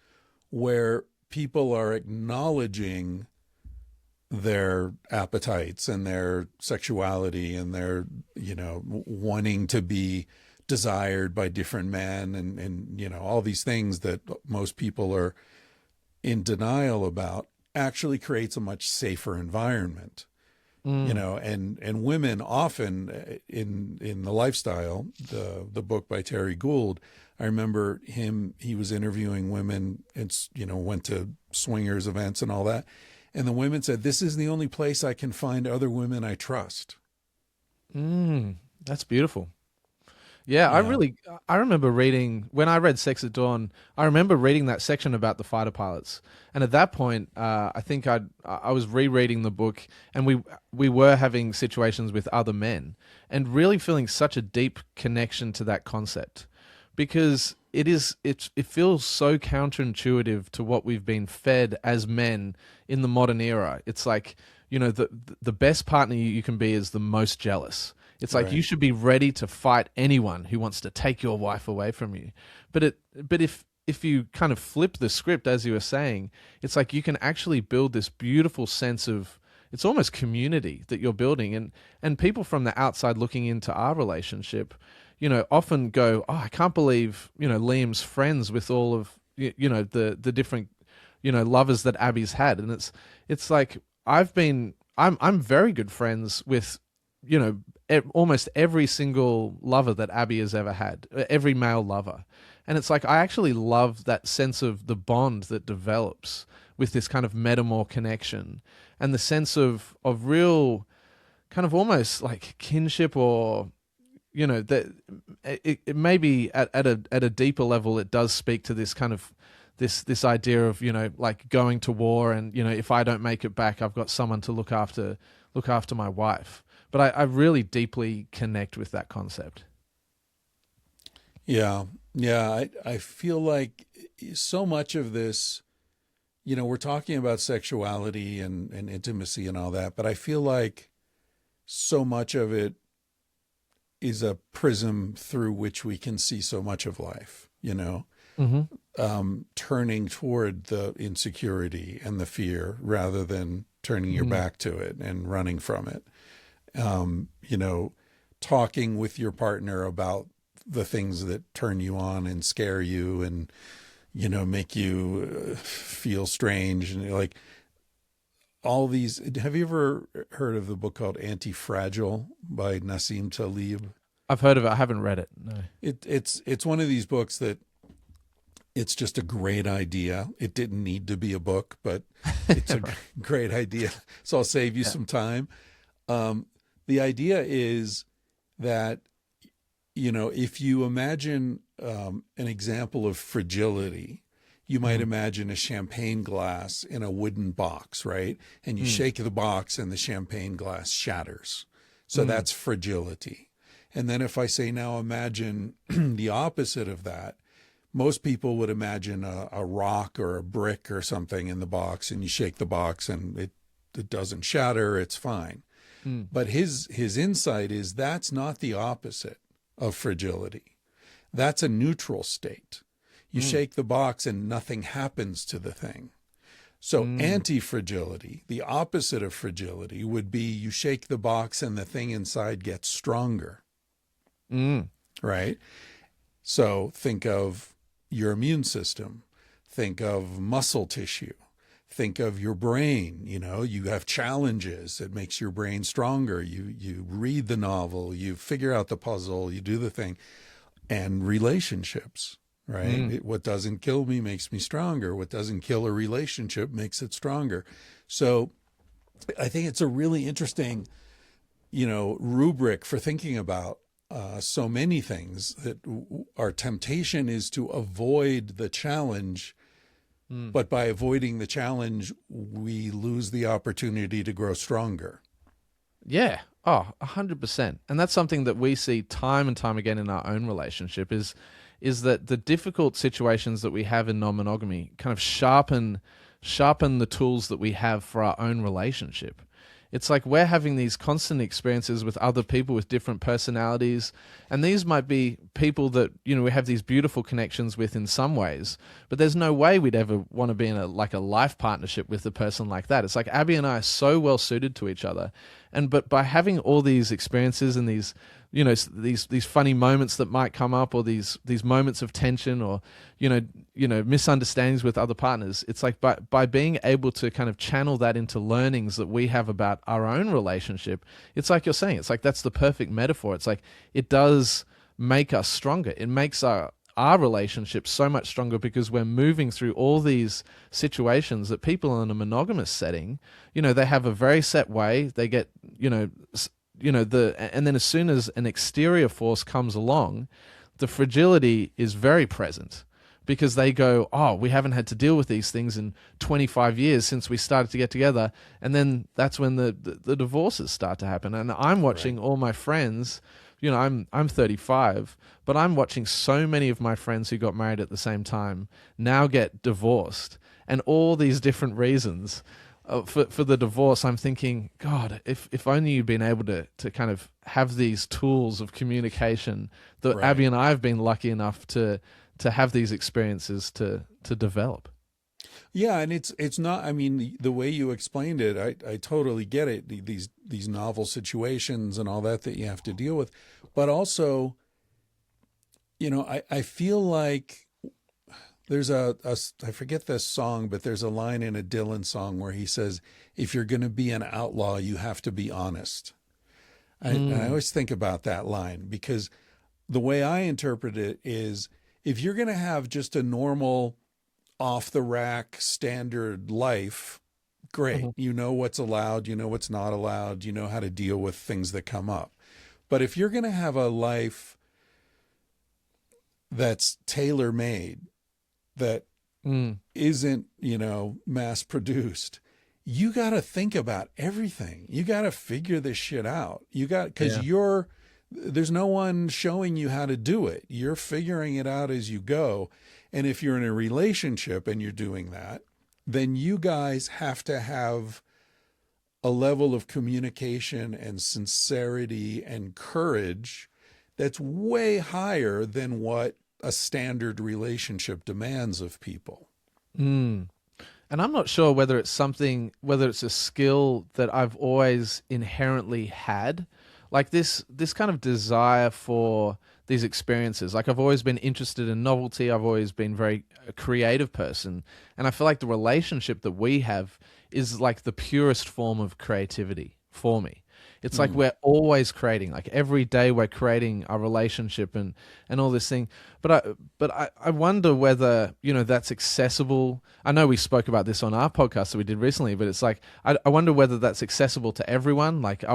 Speaker 1: where people are acknowledging their appetites and their sexuality and their, wanting to be desired by different men, and all these things that most people are in denial about, actually creates a much safer environment. And women often in The Lifestyle, the book by Terry Gould, I remember he was interviewing women and went to swingers events and all that, and the women said, this is the only place I can find other women I trust.
Speaker 2: That's beautiful. Yeah, I remember reading, when I read Sex at Dawn, I remember reading that section about the fighter pilots. And at that point, I think I was rereading the book, and we were having situations with other men, and really feeling such a deep connection to that concept, because it feels so counterintuitive to what we've been fed as men in the modern era. It's like, the best partner you can be is the most jealous. It's like,
Speaker 1: Right.
Speaker 2: you should be ready to fight anyone who wants to take your wife away from you. But if you kind of flip the script, as you were saying, it's like you can actually build this beautiful sense of, it's almost community that you're building. And people from the outside looking into our relationship, often go, oh, I can't believe, Liam's friends with all of, the different, lovers that Abby's had. And it's like, I'm very good friends with, almost every single lover that Abby has ever had, every male lover. And it's like, I actually love that sense of the bond that develops with this kind of metamor connection, and the sense of real kind of almost like kinship, or, that it may be at a deeper level, it does speak to this kind of this idea of, like going to war, and, if I don't make it back, I've got someone to look after my wife. But I really deeply connect with that concept.
Speaker 1: Yeah. Yeah. I feel like so much of this, we're talking about sexuality and intimacy and all that, but I feel like so much of it is a prism through which we can see so much of life,
Speaker 2: Hmm.
Speaker 1: turning toward the insecurity and the fear rather than turning your
Speaker 2: Mm.
Speaker 1: back to it and running from it. You know, talking with your partner about the things that turn you on and scare you and, make you feel strange. And like all these, have you ever heard of the book called Anti-Fragile by Nassim Taleb?
Speaker 2: I've heard of it. I haven't read it. No.
Speaker 1: It's one of these books that it's just a great idea. It didn't need to be a book, but it's a
Speaker 2: Right.
Speaker 1: great idea. So I'll save you
Speaker 2: Yeah.
Speaker 1: some time. Um, the idea is that, if you imagine an example of fragility, you might
Speaker 2: Hmm.
Speaker 1: imagine a champagne glass in a wooden box, right? And you shake the box and the champagne glass shatters. So
Speaker 2: Mm.
Speaker 1: that's fragility. And then if I say, now imagine the opposite of that, most people would imagine a rock or a brick or something in the box, and you shake the box and it doesn't shatter, it's fine.
Speaker 2: Mm.
Speaker 1: But his insight is that's not the opposite of fragility. That's a neutral state. You
Speaker 2: Mm.
Speaker 1: shake the box and nothing happens to the thing. So
Speaker 2: Mm.
Speaker 1: anti-fragility, the opposite of fragility, would be you shake the box and the thing inside gets stronger,
Speaker 2: Mm.
Speaker 1: right? So think of your immune system, think of muscle tissue, think of your brain. You have challenges. It makes your brain stronger. You read the novel, you figure out the puzzle, you do the thing. And relationships, right?
Speaker 2: Mm.
Speaker 1: What doesn't kill me makes me stronger. What doesn't kill a relationship makes it stronger. So I think it's a really interesting, rubric for thinking about so many things that our temptation is to avoid the challenge,
Speaker 2: Mm.
Speaker 1: but by avoiding the challenge, we lose the opportunity to grow stronger.
Speaker 2: Yeah. Oh, 100%. And that's something that we see time and time again in our own relationship is that the difficult situations that we have in non-monogamy kind of sharpen the tools that we have for our own relationship. It's like we're having these constant experiences with other people with different personalities, and these might be people that we have these beautiful connections with in some ways, but there's no way we'd ever want to be in a life partnership with a person like that. It's like Abby and I are so well suited to each other, but by having all these experiences and these these funny moments that might come up, or these moments of tension, or misunderstandings with other partners, it's like by being able to kind of channel that into learnings that we have about our own relationship, it's like you're saying, it's like that's the perfect metaphor. It's like it does make us stronger. It makes our relationship so much stronger because we're moving through all these situations that people in a monogamous setting, they have a very set way. They get, and then as soon as an exterior force comes along, the fragility is very present because they go, oh, we haven't had to deal with these things in 25 years since we started to get together. And then that's when the divorces start to happen. And I'm
Speaker 1: Right.
Speaker 2: watching all my friends, I'm 35, but I'm watching so many of my friends who got married at the same time now get divorced, and all these different reasons. For the divorce, I'm thinking, God, if only you'd been able to kind of have these tools of communication that Abby
Speaker 1: Right.
Speaker 2: and I have been lucky enough to have these experiences to develop.
Speaker 1: Yeah, and it's not. I mean, the way you explained it, I totally get it. These novel situations and all that you have to deal with, but also, I feel like there's I forget this song, but there's a line in a Dylan song where he says, "If you're going to be an outlaw, you have to be honest." And I
Speaker 2: Mm.
Speaker 1: always think about that line because the way I interpret it is, if you're going to have just a normal off the rack standard life, great.
Speaker 2: Mhm.
Speaker 1: You know what's allowed, you know what's not allowed, you know how to deal with things that come up. But if you're going to have a life that's tailor made, that
Speaker 2: Mm.
Speaker 1: isn't, mass produced, you got to think about everything. You got to figure this shit out. Because
Speaker 2: Yeah.
Speaker 1: you're there's no one showing you how to do it. You're figuring it out as you go. And if you're in a relationship and you're doing that, then you guys have to have a level of communication and sincerity and courage that's way higher than what a standard relationship demands of people.
Speaker 2: Mm. And I'm not sure whether it's a skill that I've always inherently had, like this kind of desire for these experiences. Like I've always been interested in novelty. I've always been a creative person. And I feel like the relationship that we have is like the purest form of creativity for me. It's like we're always creating, like every day we're creating a relationship and all this thing. But I wonder whether, that's accessible. I know we spoke about this on our podcast that we did recently, but it's like, I wonder whether that's accessible to everyone. Like,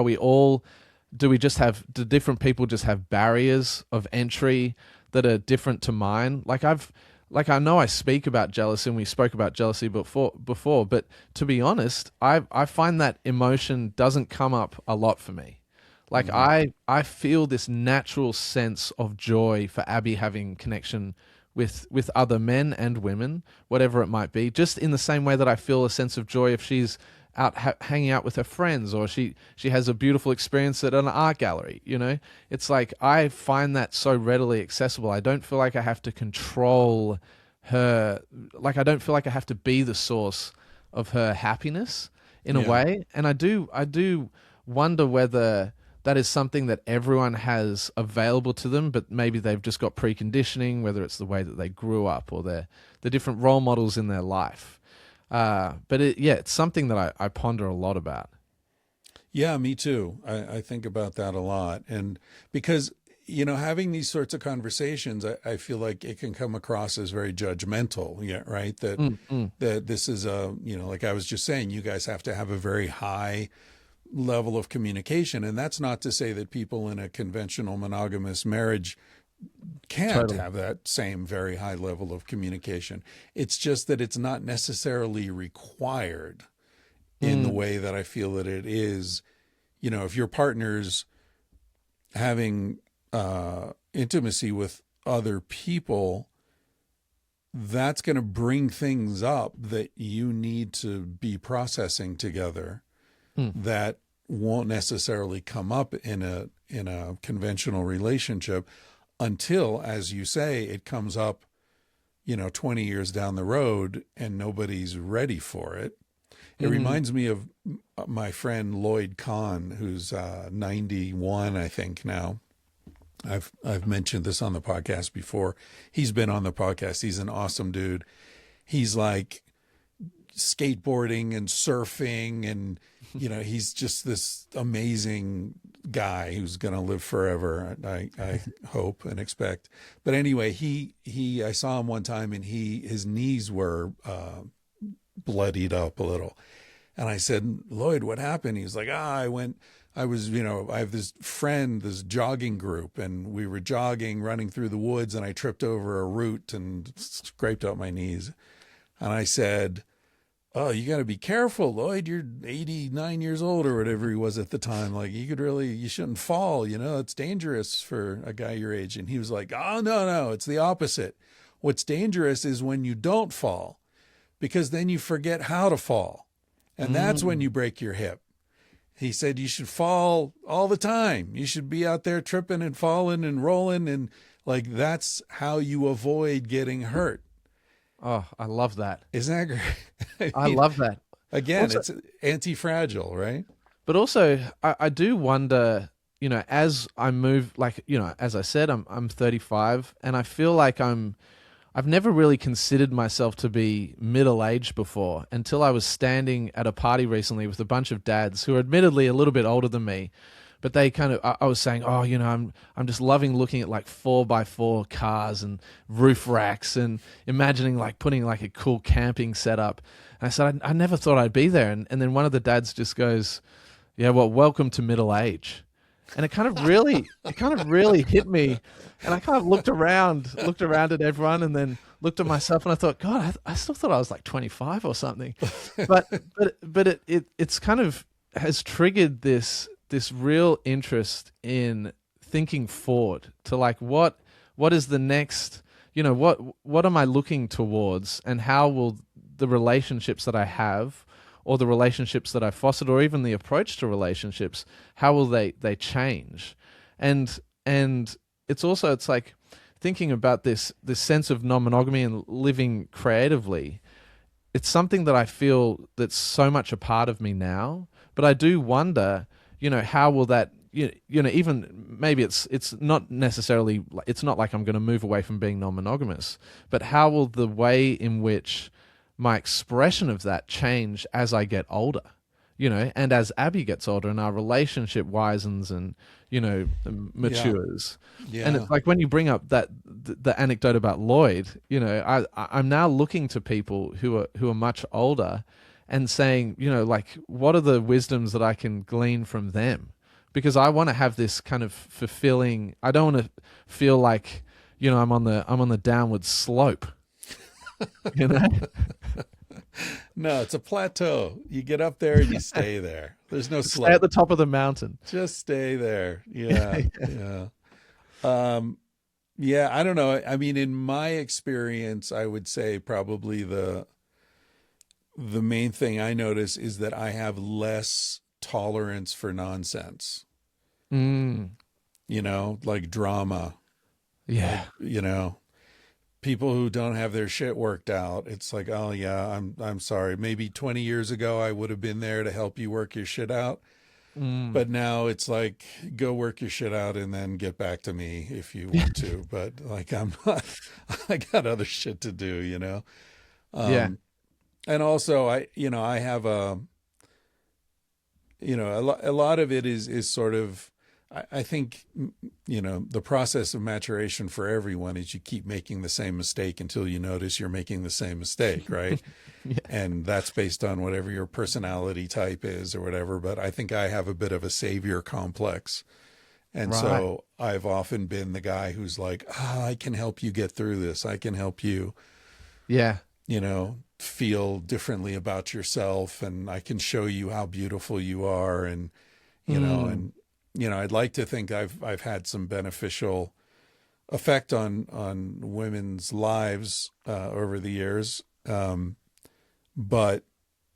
Speaker 2: do different people just have barriers of entry that are different to mine? I know I speak about jealousy and we spoke about jealousy before, but to be honest, I find that emotion doesn't come up a lot for me. Like I feel this natural sense of joy for Abby having connection with other men and women, whatever it might be, just in the same way that I feel a sense of joy if she's out hanging out with her friends, or she has a beautiful experience at an art gallery. It's like I find that so readily accessible. I don't feel like I have to control her. Like I don't feel like I have to be the source of her happiness in a way. And I do wonder whether that is something that everyone has available to them, but maybe they've just got preconditioning, whether it's the way that they grew up or the different role models in their life. But it's something that I ponder a lot about.
Speaker 1: Yeah, me too. I think about that a lot. And because, having these sorts of conversations, I feel like it can come across as very judgmental. Yeah. Right. That this is like I was just saying, you guys have to have a very high level of communication. And that's not to say that people in a conventional monogamous marriage can't have that same very high level of communication. It's just that it's not necessarily required in the way that I feel that it is. If your partner's having intimacy with other people, that's going to bring things up that you need to be processing together that won't necessarily come up in a conventional relationship until, as you say, it comes up, 20 years down the road and nobody's ready for it. It reminds me of my friend Lloyd Kahn, who's 91, I think now. I've mentioned this on the podcast before. He's been on the podcast. He's an awesome dude. He's like skateboarding and surfing and, he's just this amazing guy who's going to live forever. I hope and expect. But anyway, I saw him one time and his knees were bloodied up a little. And I said, Lloyd, what happened? He was like, I have this friend, this jogging group, and we were jogging, running through the woods, and I tripped over a root and scraped up my knees. And I said, oh, you got to be careful, Lloyd. You're 89 years old or whatever he was at the time. Like you shouldn't fall, it's dangerous for a guy your age. And he was like, oh, no, it's the opposite. What's dangerous is when you don't fall, because then you forget how to fall. And that's when you break your hip. He said you should fall all the time. You should be out there tripping and falling and rolling. And like, that's how you avoid getting hurt.
Speaker 2: Oh, I love that.
Speaker 1: Isn't that great?
Speaker 2: I love that.
Speaker 1: Again, also, it's anti-fragile, right?
Speaker 2: But also, I do wonder, as I move, like, as I said, I'm 35, and I feel like I've never really considered myself to be middle-aged before until I was standing at a party recently with a bunch of dads who are admittedly a little bit older than me. But they I was saying, oh, I'm just loving looking at like 4x4 cars and roof racks and imagining like putting like a cool camping setup. And I said, I never thought I'd be there. And then one of the dads just goes, yeah, well, welcome to middle age. And it kind of really hit me. And I kind of looked around at everyone and then looked at myself and I thought, God, I still thought I was like 25 or something. But it's kind of has triggered this real interest in thinking forward to like what is the next, what am I looking towards, and how will the relationships that I have, or the relationships that I fostered, or even the approach to relationships, how will they change? And it's like thinking about this sense of non-monogamy and living creatively. It's something that I feel that's so much a part of me now, but I do wonder, how will that, even maybe it's not necessarily, it's not like I'm going to move away from being non-monogamous, but how will the way in which my expression of that change as I get older, and as Abby gets older and our relationship wisens and,
Speaker 1: Yeah.
Speaker 2: matures. And
Speaker 1: Yeah.
Speaker 2: it's like when you bring up the anecdote about Lloyd, I'm now looking to people who are much older and saying, like, what are the wisdoms that I can glean from them? Because I want to have this kind of fulfilling. I don't want to feel like, I'm on the downward slope. You know?
Speaker 1: No, it's a plateau. You get up there and you stay there. There's no
Speaker 2: Stay at
Speaker 1: slope.
Speaker 2: the top of the mountain.
Speaker 1: Just stay there. Yeah. Yeah. Um, yeah, I don't know. I mean, in my experience, I would say probably the main thing I notice is that I have less tolerance for nonsense,
Speaker 2: Mm,
Speaker 1: like drama, like,
Speaker 2: yeah.
Speaker 1: people who don't have their shit worked out. It's like, oh yeah, I'm sorry. Maybe 20 years ago I would have been there to help you work your shit out.
Speaker 2: Mm,
Speaker 1: But now it's like, go work your shit out and then get back to me if you want to. But like, I'm not, I got other shit to do.
Speaker 2: yeah.
Speaker 1: Um, and also I have a lot of it is sort of, I think, the process of maturation for everyone is you keep making the same mistake until you notice you're making the same mistake, right?
Speaker 2: Yeah.
Speaker 1: And that's based on whatever your personality type is or whatever. But I think I have a bit of a savior complex. And
Speaker 2: Right.
Speaker 1: so I've often been the guy who's like, I can help you get through this. I can help you,
Speaker 2: Yeah.
Speaker 1: feel differently about yourself, and I can show you how beautiful you are. And, you know,
Speaker 2: Mm,
Speaker 1: and, I'd like to think I've had some beneficial effect on women's lives over the years. But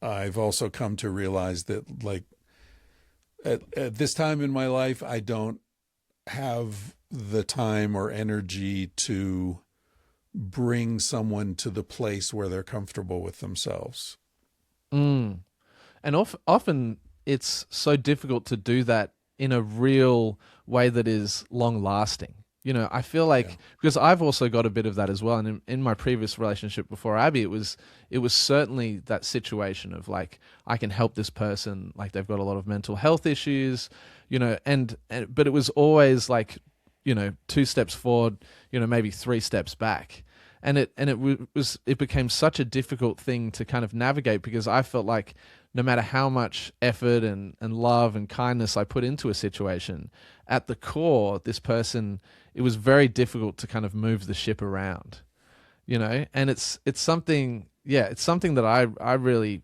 Speaker 1: I've also come to realize that, like, at this time in my life, I don't have the time or energy to bring someone to the place where they're comfortable with themselves.
Speaker 2: mm. And often it's so difficult to do that in a real way that is long lasting. I feel
Speaker 1: Yeah.
Speaker 2: like, because I've also got a bit of that as well. And in my previous relationship before Abby, it was certainly that situation of like, I can help this person, like they've got a lot of mental health issues, and but it was always like, two steps forward, maybe three steps back. And it became such a difficult thing to kind of navigate, because I felt like no matter how much effort and love and kindness I put into a situation, at the core, this person, it was very difficult to kind of move the ship around, and it's something, yeah, it's something that I really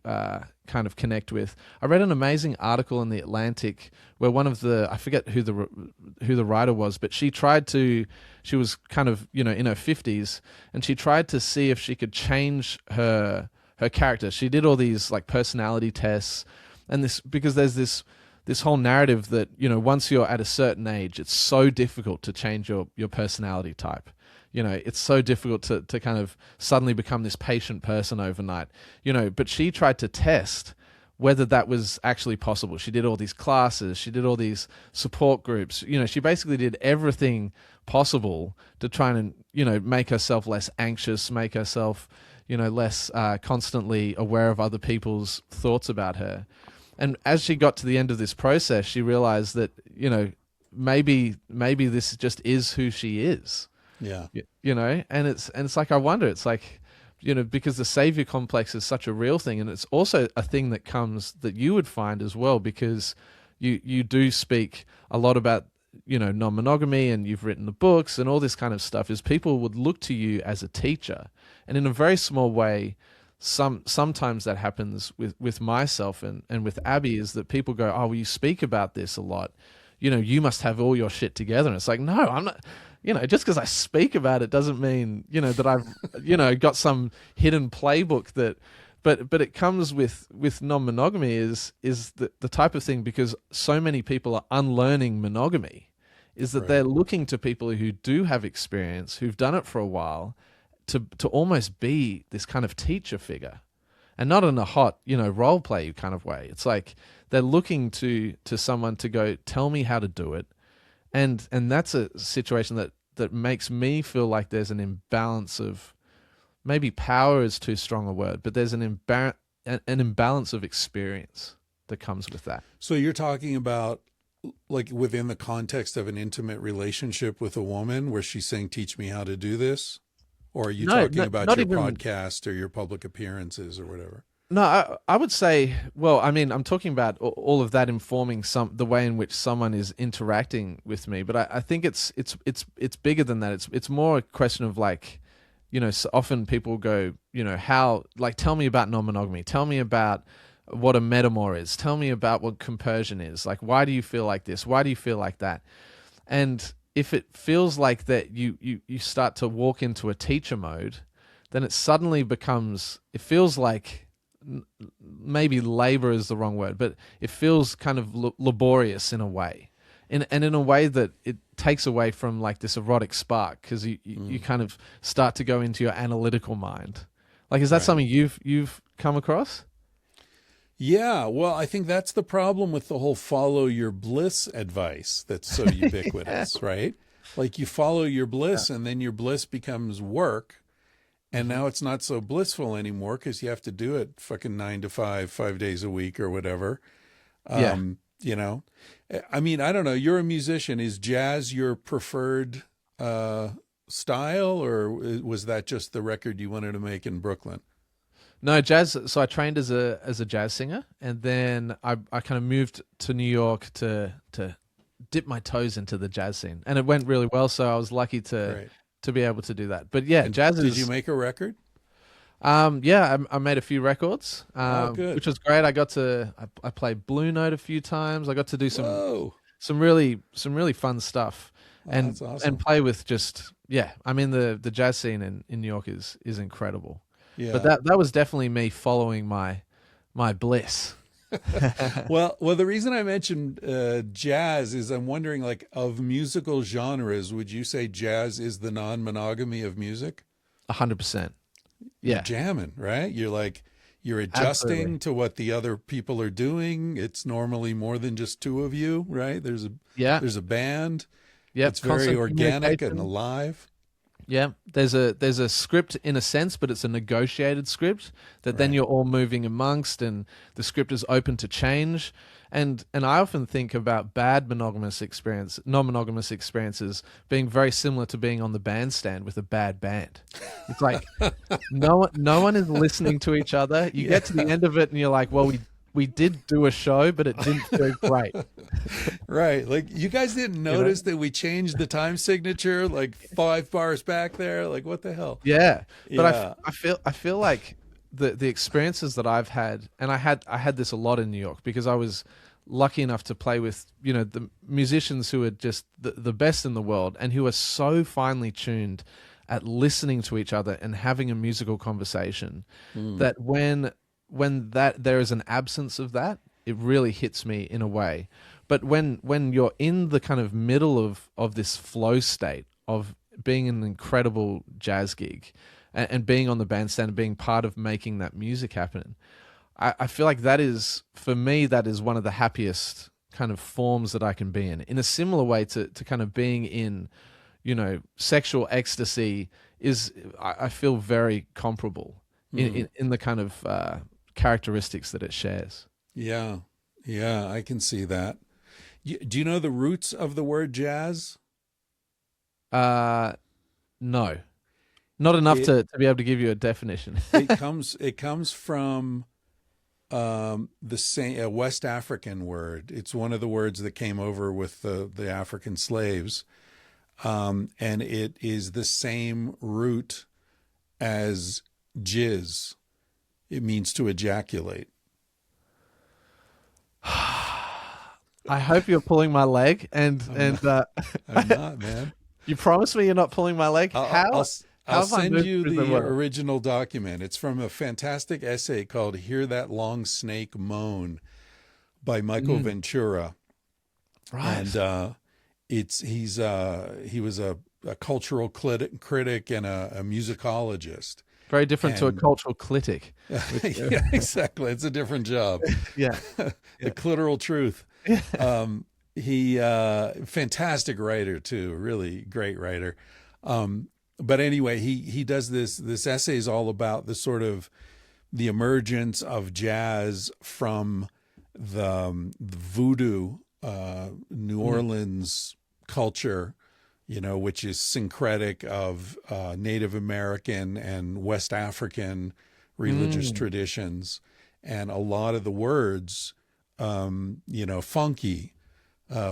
Speaker 2: kind of connect with. I read an amazing article in the Atlantic where one of the, I forget who the writer was, but she was kind of, in her 50s, and she tried to see if she could change her character. She did all these like personality tests, and this, because there's this whole narrative that, once you're at a certain age, it's so difficult to change your personality type. It's so difficult to kind of suddenly become this patient person overnight. But she tried to test whether that was actually possible. She did all these classes, she did all these support groups. She basically did everything possible to try and, make herself less anxious, make herself, less constantly aware of other people's thoughts about her. And as she got to the end of this process, she realized that, maybe this just is who she is.
Speaker 1: Yeah.
Speaker 2: And it's like, I wonder, it's like, because the savior complex is such a real thing, and it's also a thing that comes, that you would find as well, because you do speak a lot about, non-monogamy, and you've written the books and all this kind of stuff, is people would look to you as a teacher. And in a very small way, sometimes that happens with myself and with Abby, is that people go, oh, well, you speak about this a lot, you must have all your shit together. And it's like, no, I'm not. Just because I speak about it doesn't mean that I've got some hidden playbook that. But it comes with non-monogamy is the type of thing, because so many people are unlearning monogamy, is that
Speaker 1: Right.
Speaker 2: they're looking to people who do have experience, who've done it for a while, to almost be this kind of teacher figure, and not in a hot role play kind of way. It's like they're looking to someone to go, tell me how to do it, and that's a situation that makes me feel like there's an imbalance of, maybe power is too strong a word, but there's an imbalance of experience that comes with that.
Speaker 1: So you're talking about like within the context of an intimate relationship with a woman where she's saying, teach me how to do this? Or are you talking about
Speaker 2: not
Speaker 1: your
Speaker 2: even,
Speaker 1: podcast or your public appearances or whatever?
Speaker 2: No, I would say, well, I mean, I'm talking about all of that informing the way in which someone is interacting with me, but I think it's bigger than that. It's more a question of like, so often people go, how, like, tell me about non-monogamy, tell me about what a metamor is, tell me about what compersion is, like, why do you feel like this, why do you feel like that? And if it feels like that you start to walk into a teacher mode, then it suddenly becomes, it feels like, maybe labor is the wrong word, but it feels kind of laborious in a way, and in a way that it takes away from like this erotic spark, because you kind of start to go into your analytical mind. Like, is that
Speaker 1: Right.
Speaker 2: something you've come across?
Speaker 1: Yeah, well, I think that's the problem with the whole follow your bliss advice that's so ubiquitous, right? Like you follow your bliss and then your bliss becomes work. And now it's not so blissful anymore because you have to do it fucking 9 to 5, 5 days a week or whatever.
Speaker 2: Yeah.
Speaker 1: I mean, I don't know. You're a musician. Is jazz your preferred style, or was that just the record you wanted to make in Brooklyn?
Speaker 2: No, jazz. So I trained as a jazz singer, and then I kind of moved to New York to dip my toes into the jazz scene, and it went really well. So I was lucky to
Speaker 1: Right.
Speaker 2: be able to do that. But yeah,
Speaker 1: And
Speaker 2: jazz is.
Speaker 1: did you make a record?
Speaker 2: Yeah, I made a few records,
Speaker 1: Oh, good.
Speaker 2: which was great. I played Blue Note a few times. I got to do
Speaker 1: Whoa.
Speaker 2: some really fun stuff,
Speaker 1: Oh,
Speaker 2: and
Speaker 1: that's awesome.
Speaker 2: play with just, yeah. I mean, the jazz scene in New York is incredible.
Speaker 1: Yeah.
Speaker 2: But that was definitely me following my bliss.
Speaker 1: Well, the reason I mentioned jazz is I'm wondering, like, of musical genres, would you say jazz is the non-monogamy of music?
Speaker 2: 100%.
Speaker 1: You're
Speaker 2: Yeah,
Speaker 1: jamming, right? You're adjusting
Speaker 2: absolutely.
Speaker 1: to what the other people are doing. It's normally more than just two of you, right?
Speaker 2: Yeah,
Speaker 1: There's a band.
Speaker 2: yep.
Speaker 1: It's very
Speaker 2: Constant
Speaker 1: organic and
Speaker 2: communication.
Speaker 1: alive.
Speaker 2: Yeah, there's a script in a sense, but it's a negotiated script that then
Speaker 1: Right.
Speaker 2: you're all moving amongst, and the script is open to change. And I often think about non-monogamous experiences being very similar to being on the bandstand with a bad band. It's like no one is listening to each other. You get to the end of it, and you're like, well, we did do a show, but it didn't feel great.
Speaker 1: Right. Like, you guys didn't
Speaker 2: know?
Speaker 1: notice that we changed the time signature like 5 bars back there? Like, what the hell?
Speaker 2: Yeah, but
Speaker 1: Yeah.
Speaker 2: I feel like the experiences that I've had, and I had this a lot in New York because I was lucky enough to play with the musicians who are just the best in the world, and who are so finely tuned at listening to each other and having a musical conversation, that when that there is an absence of that, it really hits me in a way. But when you're in the kind of middle of this flow state of being in an incredible jazz gig, and being on the bandstand and being part of making that music happen, I feel like that is, for me, that is one of the happiest kind of forms that I can be in a similar way to kind of being in, sexual ecstasy is, I feel very comparable in the kind of characteristics that it shares.
Speaker 1: Yeah. Yeah, I can see that. Do you know the roots of the word jazz?
Speaker 2: No, not enough
Speaker 1: It
Speaker 2: to be able to give you a definition.
Speaker 1: it comes from the same a West African word. It's one of the words that came over with the African slaves, and it is the same root as jizz. It means to ejaculate.
Speaker 2: I hope you're pulling my leg, and
Speaker 1: I'm not, I'm not, man.
Speaker 2: you promise me you're not pulling my leg.
Speaker 1: I'll, I'll,
Speaker 2: How
Speaker 1: I'll
Speaker 2: have I
Speaker 1: send
Speaker 2: moved
Speaker 1: you
Speaker 2: through the
Speaker 1: the
Speaker 2: world?
Speaker 1: original document. It's from a fantastic essay called Hear That Long Snake Moan by Michael Ventura.
Speaker 2: Right.
Speaker 1: And he was a cultural critic and a musicologist.
Speaker 2: Very different to a
Speaker 1: And
Speaker 2: cultural critic.
Speaker 1: yeah, exactly. It's a different job.
Speaker 2: Yeah.
Speaker 1: The
Speaker 2: Yeah.
Speaker 1: clitoral truth. He fantastic writer too, really great writer. But anyway, he does this essay is all about the sort of the emergence of jazz from the voodoo New Orleans culture, which is syncretic of Native American and West African religious traditions. And a lot of the words, funky,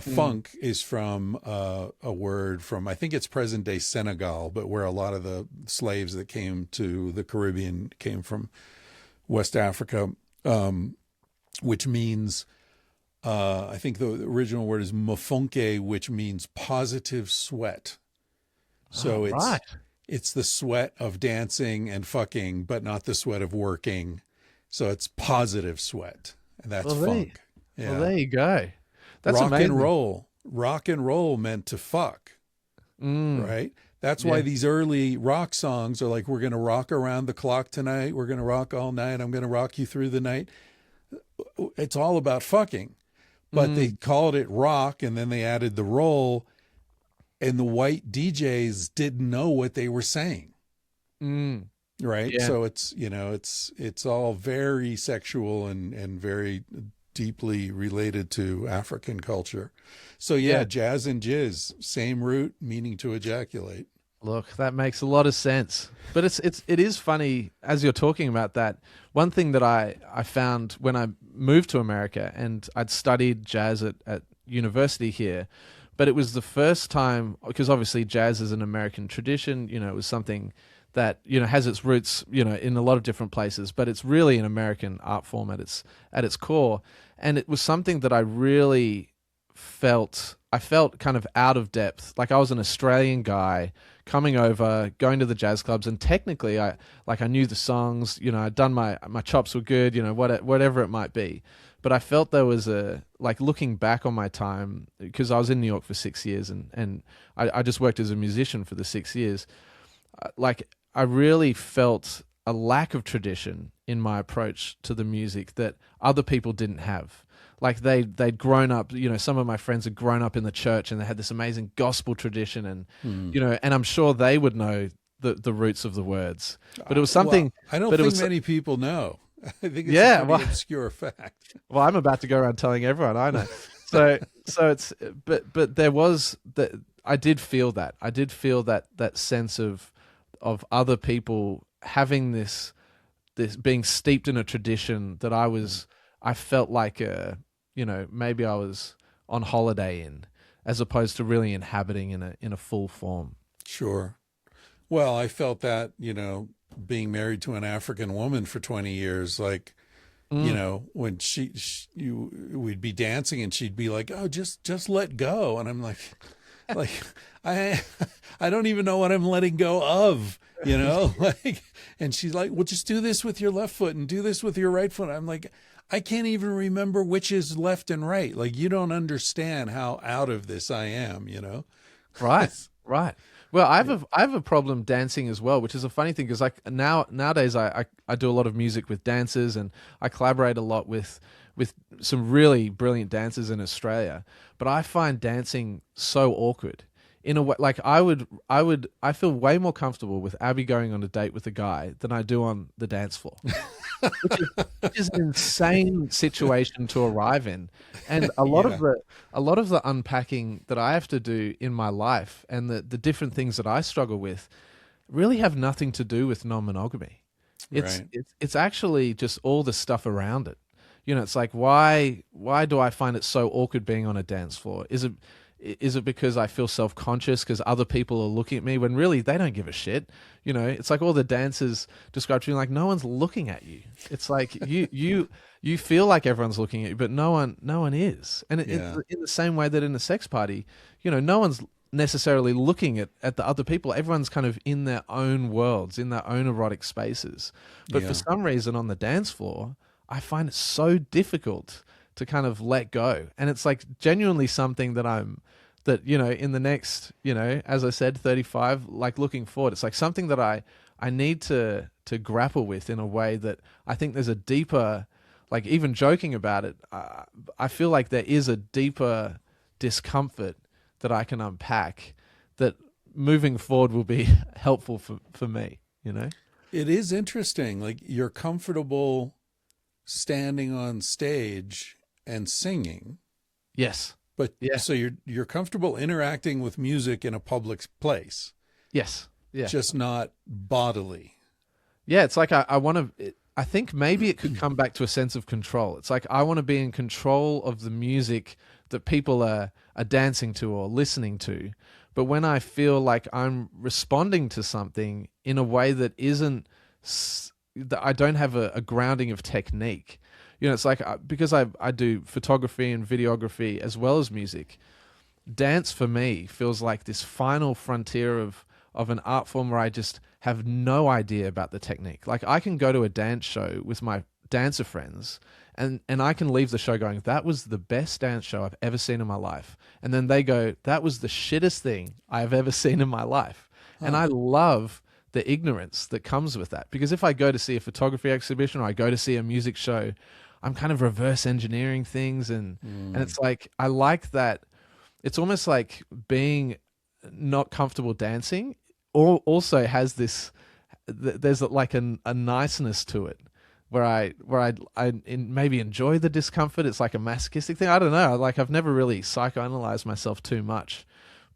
Speaker 1: funk is from a word from, I think it's present day Senegal, but where a lot of the slaves that came to the Caribbean came from West Africa, which means, I think the original word is mofonke, which means positive sweat. So
Speaker 2: Right.
Speaker 1: it's the sweat of dancing and fucking, but not the sweat of working. So it's positive sweat, and that's
Speaker 2: Well,
Speaker 1: funk.
Speaker 2: Well,
Speaker 1: Yeah.
Speaker 2: there you go. That's
Speaker 1: Rock
Speaker 2: amazing.
Speaker 1: and roll. Rock and roll meant to fuck, right? That's why
Speaker 2: Yeah.
Speaker 1: these early rock songs are like, we're going to rock around the clock tonight. We're going to rock all night. I'm going to rock you through the night. It's all about fucking. But they called it rock, and then they added the roll, and the white DJs didn't know what they were saying. Right.
Speaker 2: Yeah.
Speaker 1: So it's all very sexual and very deeply related to African culture. So yeah, jazz and jizz, same root, meaning to ejaculate.
Speaker 2: Look, that makes a lot of sense. But it is funny as you're talking about that. One thing that I found when I moved to America, and I'd studied jazz at university here, but it was the first time, because obviously jazz is an American tradition, it was something that, has its roots, in a lot of different places, but it's really an American art form at its core. And it was something that I really I felt kind of out of depth. Like I was an Australian guy coming over, going to the jazz clubs, and technically I knew the songs, I'd done my chops were good, whatever it might be. But I felt there was looking back on my time, because I was in New York for 6 years and I just worked as a musician for the 6 years. I really felt a lack of tradition in my approach to the music that other people didn't have. Like they'd grown up, some of my friends had grown up in the church and they had this amazing gospel tradition, and and I'm sure they would know the roots of the words. But it was something.
Speaker 1: Well, I don't
Speaker 2: but it
Speaker 1: think
Speaker 2: was,
Speaker 1: many people know. I think it's
Speaker 2: Yeah,
Speaker 1: a pretty obscure fact.
Speaker 2: well, I'm about to go around telling everyone I know. So it's but there was that. I did feel that. I did feel that sense of other people having this being steeped in a tradition that I felt like maybe I was on holiday in, as opposed to really inhabiting in a full form.
Speaker 1: Sure. Well, I felt that, being married to an African woman for 20 years, like, when we'd be dancing and she'd be like, "Oh, just let go." And I'm like, I don't even know what I'm letting go of, like, and she's like, "Well, just do this with your left foot and do this with your right foot." I'm like, I can't even remember which is left and right. Like, you don't understand how out of this I am,
Speaker 2: Right, right. Well, I have a problem dancing as well, which is a funny thing, because nowadays I do a lot of music with dancers, and I collaborate a lot with some really brilliant dancers in Australia. But I find dancing so awkward. In a way, like I feel way more comfortable with Abby going on a date with a guy than I do on the dance floor, which is an insane situation to arrive in. And a lot of the unpacking that I have to do in my life, and the different things that I struggle with, really have nothing to do with non-monogamy.
Speaker 1: Right.
Speaker 2: It's actually just all the stuff around it. It's like, why do I find it so awkward being on a dance floor? Is it because I feel self-conscious because other people are looking at me when really they don't give a shit? You know, it's like all the dancers describe to me like no one's looking at you. It's like you feel like everyone's looking at you, but no one is. And
Speaker 1: Yeah.
Speaker 2: in the same way that in a sex party, you know, no one's necessarily looking at the other people. Everyone's kind of in their own worlds, in their own erotic spaces. But for
Speaker 1: Yeah.
Speaker 2: some reason on the dance floor, I find it so difficult to kind of let go. And it's like genuinely something that, you know, in the next, you know, as I said, 35, like looking forward, it's like something that I need to grapple with in a way that I think there's a deeper, like even joking about it, I feel like there is a deeper discomfort that I can unpack that moving forward will be helpful for me, you know?
Speaker 1: It is interesting. Like you're comfortable standing on stage and singing,
Speaker 2: Yes.
Speaker 1: but
Speaker 2: Yeah.
Speaker 1: so you're comfortable interacting with music in a public place,
Speaker 2: Yes. Yeah.
Speaker 1: just not bodily.
Speaker 2: Yeah, it's like I want to. I think maybe it could come back to a sense of control. It's like I want to be in control of the music that people are dancing to or listening to. But when I feel like I'm responding to something in a way that isn't, that I don't have a grounding of technique, you know, it's like because I do photography and videography as well as music. Dance for me feels like this final frontier of an art form where I just have no idea about the technique. Like I can go to a dance show with my dancer friends and I can leave the show going, that was the best dance show I've ever seen in my life. And then they go, that was the shittest thing I've ever seen in my life.
Speaker 1: Huh.
Speaker 2: And I love the ignorance that comes with that. Because if I go to see a photography exhibition or I go to see a music show, I'm kind of reverse engineering things and it's like I like that. It's almost like being not comfortable dancing also has this there's like a niceness to it where maybe enjoy the discomfort. It's like a masochistic thing. I don't know. Like I've never really psychoanalyzed myself too much,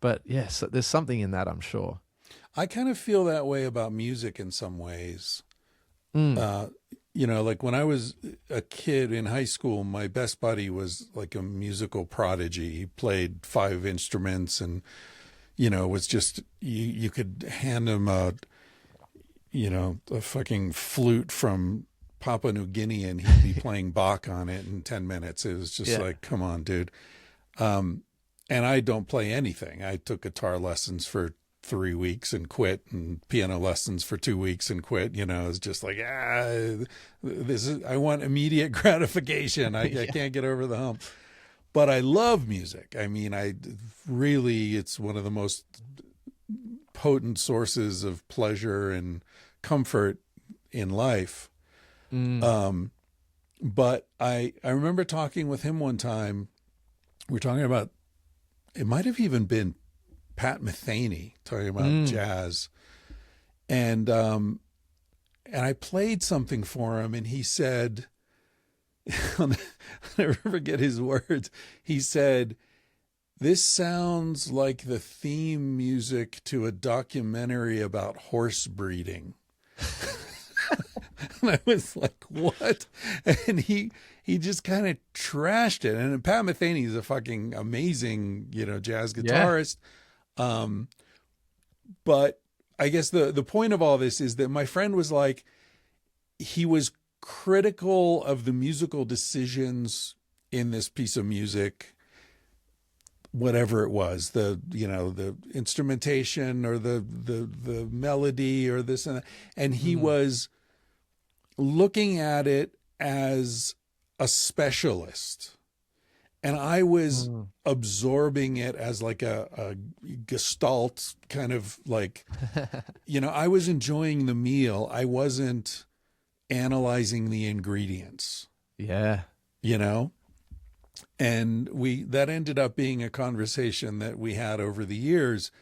Speaker 2: but yes, there's something in that, I'm sure.
Speaker 1: I kind of feel that way about music in some ways.
Speaker 2: Mm.
Speaker 1: You know, like when I was a kid in high school, my best buddy was like a musical prodigy. He played 5 instruments and, you know, was just, you could hand him a fucking flute from Papua New Guinea and he'd be playing Bach on it in 10 minutes. It was just
Speaker 2: Yeah.
Speaker 1: like, come on, dude. And I don't play anything. I took guitar lessons for 3 weeks and quit, and piano lessons for 2 weeks and quit. You know, it's just like, I want immediate gratification. I can't get over the hump. But I love music. I mean, it's one of the most potent sources of pleasure and comfort in life. But I remember talking with him one time. We were talking about, it might have even been Pat Metheny talking about jazz. And I played something for him and he said, I'll never forget his words. He said, "This sounds like the theme music to a documentary about horse breeding." And I was like, what? And he just kind of trashed it. And Pat Metheny is a fucking amazing, you know, jazz guitarist. But I guess the point of all this is that my friend was like, he was critical of the musical decisions in this piece of music, whatever it was, the instrumentation or the melody or this and that. And he was looking at it as a specialist. And I was absorbing it as like a gestalt kind of like, I was enjoying the meal. I wasn't analyzing the ingredients.
Speaker 2: Yeah.
Speaker 1: And that ended up being a conversation that we had over the years.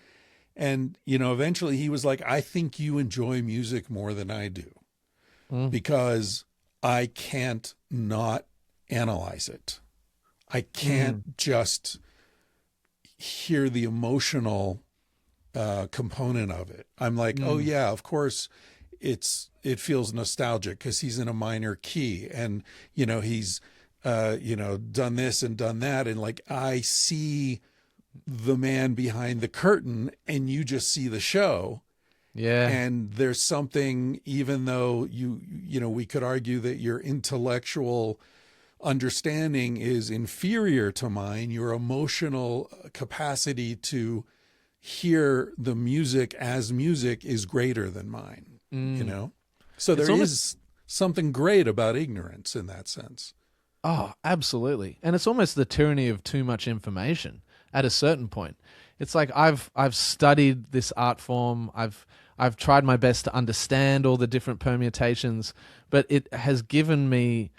Speaker 1: And, eventually he was like, I think you enjoy music more than I do because I can't not analyze it. I can't just hear the emotional component of it. I'm like, oh yeah, of course it feels nostalgic because he's in a minor key and, he's, done this and done that. And like, I see the man behind the curtain and you just see the show.
Speaker 2: Yeah.
Speaker 1: And there's something, even though we could argue that your intellectual understanding is inferior to mine, your emotional capacity to hear the music as music is greater than mine, So
Speaker 2: It's
Speaker 1: there
Speaker 2: almost
Speaker 1: is something great about ignorance in that sense.
Speaker 2: Oh, absolutely. And it's almost the tyranny of too much information at a certain point. It's like I've studied this art form. I've tried my best to understand all the different permutations, but it has given me,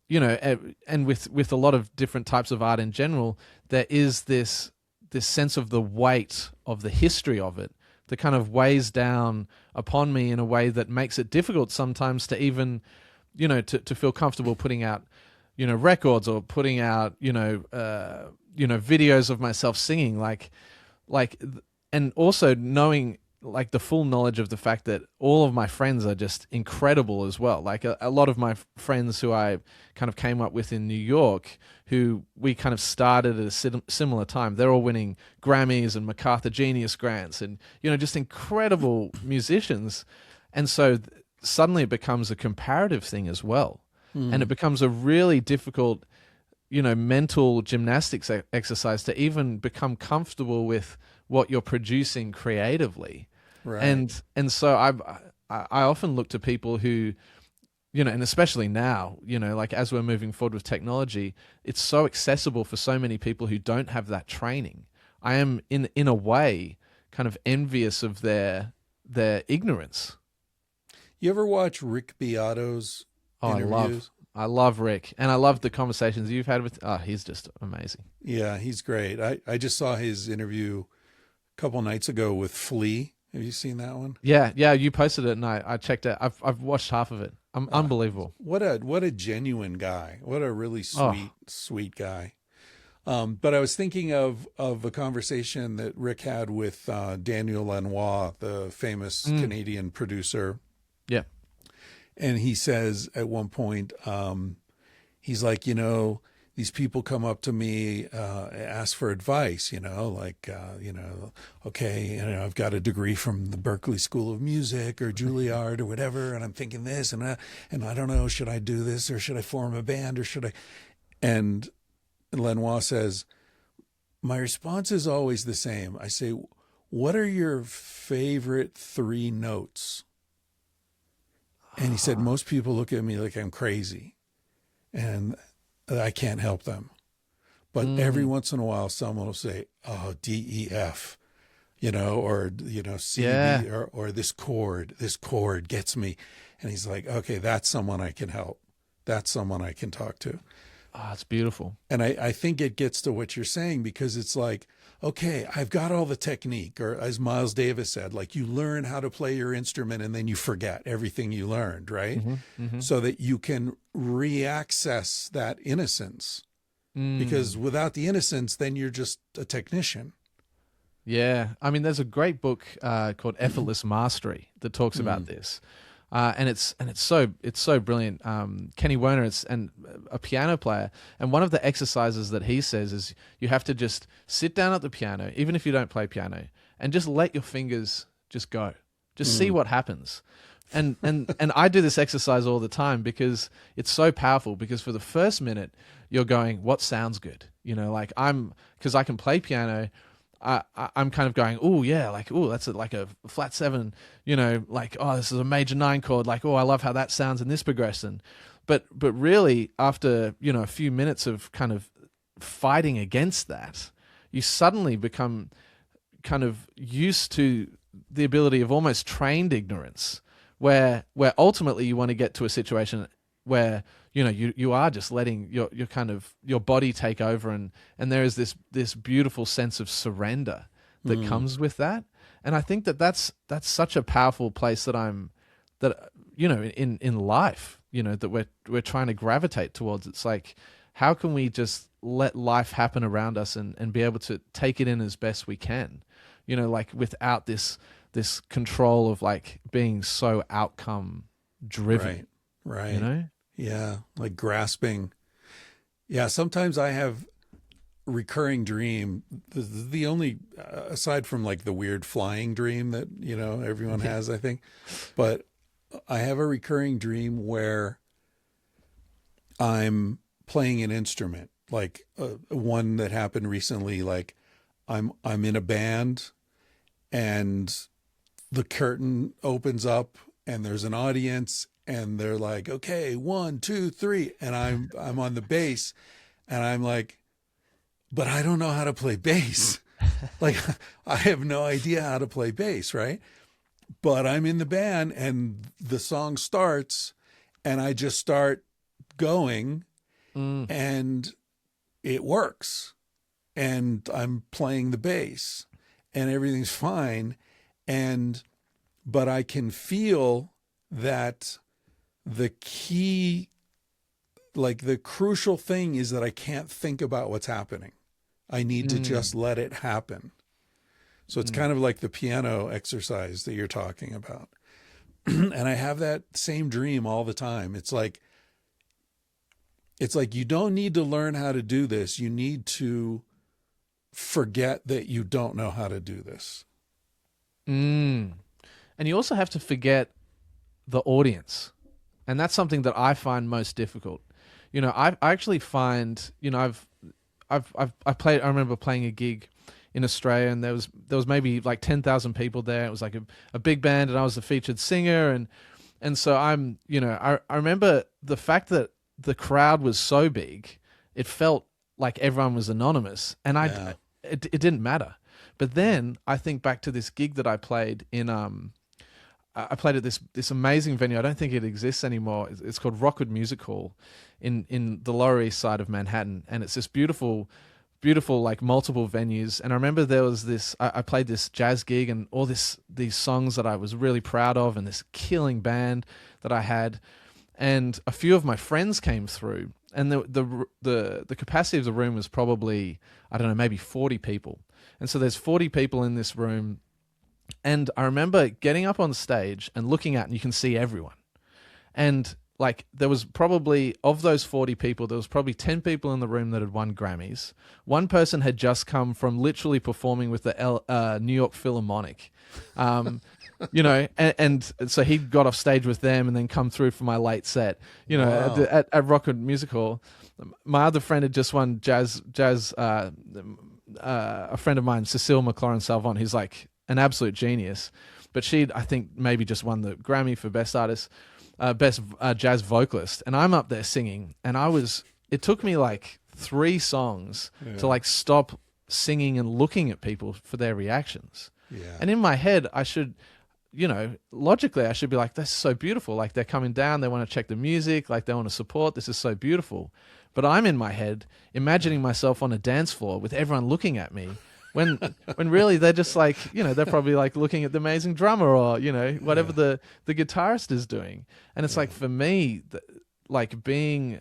Speaker 2: and with a lot of different types of art in general, there is this sense of the weight of the history of it that kind of weighs down upon me in a way that makes it difficult sometimes to even, to feel comfortable putting out records or putting out videos of myself singing and also knowing like the full knowledge of the fact that all of my friends are just incredible as well. Like a lot of my friends who I kind of came up with in New York, who we kind of started at a similar time, they're all winning Grammys and MacArthur Genius Grants and, just incredible musicians. And so suddenly it becomes a comparative thing as well. And it becomes a really difficult, mental gymnastics exercise to even become comfortable with what you're producing creatively.
Speaker 1: Right.
Speaker 2: And so I often look to people who, and especially now, like as we're moving forward with technology, it's so accessible for so many people who don't have that training. I am in a way kind of envious of their ignorance.
Speaker 1: You ever watch Rick Beato's interviews?
Speaker 2: I love Rick, and I love the conversations you've had with. Oh, he's just amazing.
Speaker 1: Yeah, he's great. I just saw his interview a couple nights ago with Flea. Have you seen that one?
Speaker 2: Yeah. You posted it, and I checked it. I've watched half of it. Unbelievable.
Speaker 1: What a genuine guy. What a really sweet guy. But I was thinking of a conversation that Rick had with Daniel Lanois, the famous Canadian producer.
Speaker 2: Yeah.
Speaker 1: And he says at one point, he's like, these people come up to me, ask for advice, okay, I've got a degree from the Berklee School of Music or Juilliard or whatever, and I'm thinking this, and I don't know, should I do this or should I form a band or should I? And Lanois says, my response is always the same. I say, what are your favorite 3 notes? And he said, most people look at me like I'm crazy and I can't help them. But every once in a while, someone will say, oh, D, E, F, or, C, D, or this chord gets me. And he's like, okay, that's someone I can help. That's someone I can talk to.
Speaker 2: Oh, it's beautiful.
Speaker 1: And I think it gets to what you're saying because it's like, okay, I've got all the technique, or as Miles Davis said, like you learn how to play your instrument and then you forget everything you learned, right? So that you can re-access that innocence. Because without the innocence, then you're just a technician.
Speaker 2: Yeah. I mean, there's a great book called Effortless Mastery that talks about this. And it's so brilliant. Kenny Werner is a piano player, and one of the exercises that he says is you have to just sit down at the piano, even if you don't play piano, and just let your fingers just go, just see what happens. And I do this exercise all the time because it's so powerful. Because for the first minute, you're going, what sounds good? Because I can play piano. I'm kind of going, oh yeah, like, oh, that's like a flat 7, oh, this is a major 9 chord, like, oh, I love how that sounds in this progression. But really, after, a few minutes of kind of fighting against that, you suddenly become kind of used to the ability of almost trained ignorance, where ultimately you want to get to a situation where you are just letting your kind of your body take over, and there is this beautiful sense of surrender that comes with that. And I think that's such a powerful place in life, that we're trying to gravitate towards. It's like, how can we just let life happen around us and be able to take it in as best we can, like without this control of like being so outcome driven.
Speaker 1: Right. Yeah, like grasping. Yeah, sometimes I have recurring dream. The only, aside from like the weird flying dream that, everyone has, I think, but I have a recurring dream where I'm playing an instrument, like one that happened recently. Like I'm in a band and the curtain opens up and there's an audience and they're like, okay, 1, 2, 3. And I'm on the bass and I'm like, but I don't know how to play bass. Like I have no idea how to play bass. Right. But I'm in the band and the song starts and I just start going and it works and I'm playing the bass and everything's fine. But I can feel that the key, like the crucial thing is that I can't think about what's happening. I need to just let it happen. So it's kind of like the piano exercise that you're talking about. And I have that same dream all the time. It's like you don't need to learn how to do this. You need to forget that you don't know how to do this.
Speaker 2: And you also have to forget the audience. And that's something that I find most difficult. I actually find, I remember playing a gig in Australia and there was maybe like 10,000 people there. It was like a big band and I was the featured singer. And so I remember the fact that the crowd was so big, it felt like everyone was anonymous and it didn't matter. But then I think back to this gig that I played in, I played at this amazing venue. I don't think it exists anymore. It's called Rockwood Music Hall in the Lower East Side of Manhattan. And it's this beautiful, like multiple venues. And I remember there was this, I played this jazz gig and all these songs that I was really proud of and this killing band that I had. And a few of my friends came through and the capacity of the room was probably, I don't know, maybe 40 people. And so there's 40 people in this room. And I remember getting up on stage and looking out and you can see everyone. And like there was probably, of those 40 people, there was probably 10 people in the room that had won Grammys. One person had just come from literally performing with the New York Philharmonic. And so he got off stage with them and then come through for my late set,
Speaker 1: Wow.
Speaker 2: at Rockwood Music Hall. My other friend had just won jazz, a friend of mine, Cecile McLaurin-Salvant, who's like an absolute genius, but she'd, I think, maybe just won the Grammy for best artist, best jazz vocalist. And I'm up there singing and it took me like 3 songs to like stop singing and looking at people for their reactions.
Speaker 1: Yeah.
Speaker 2: And in my head, I should, logically I should be like, that's so beautiful. Like they're coming down, they want to check the music, like they want to support. This is so beautiful. But I'm in my head imagining myself on a dance floor with everyone looking at me when really they're just like, they're probably like looking at the amazing drummer or, whatever the guitarist is doing. And it's like, for me, like being,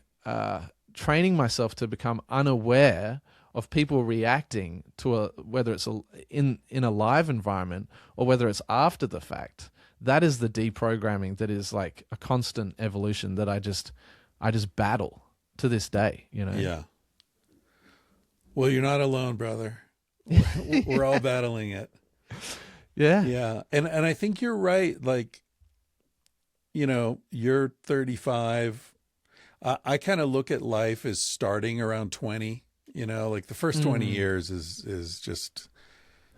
Speaker 2: training myself to become unaware of people reacting to whether it's in a live environment or whether it's after the fact. That is the deprogramming that is like a constant evolution that I just battle to this day,
Speaker 1: Yeah. Well, you're not alone, brother. We're all battling it.
Speaker 2: Yeah.
Speaker 1: Yeah. And I think you're right. Like, you're 35. I kind of look at life as starting around 20, like the first 20 years is just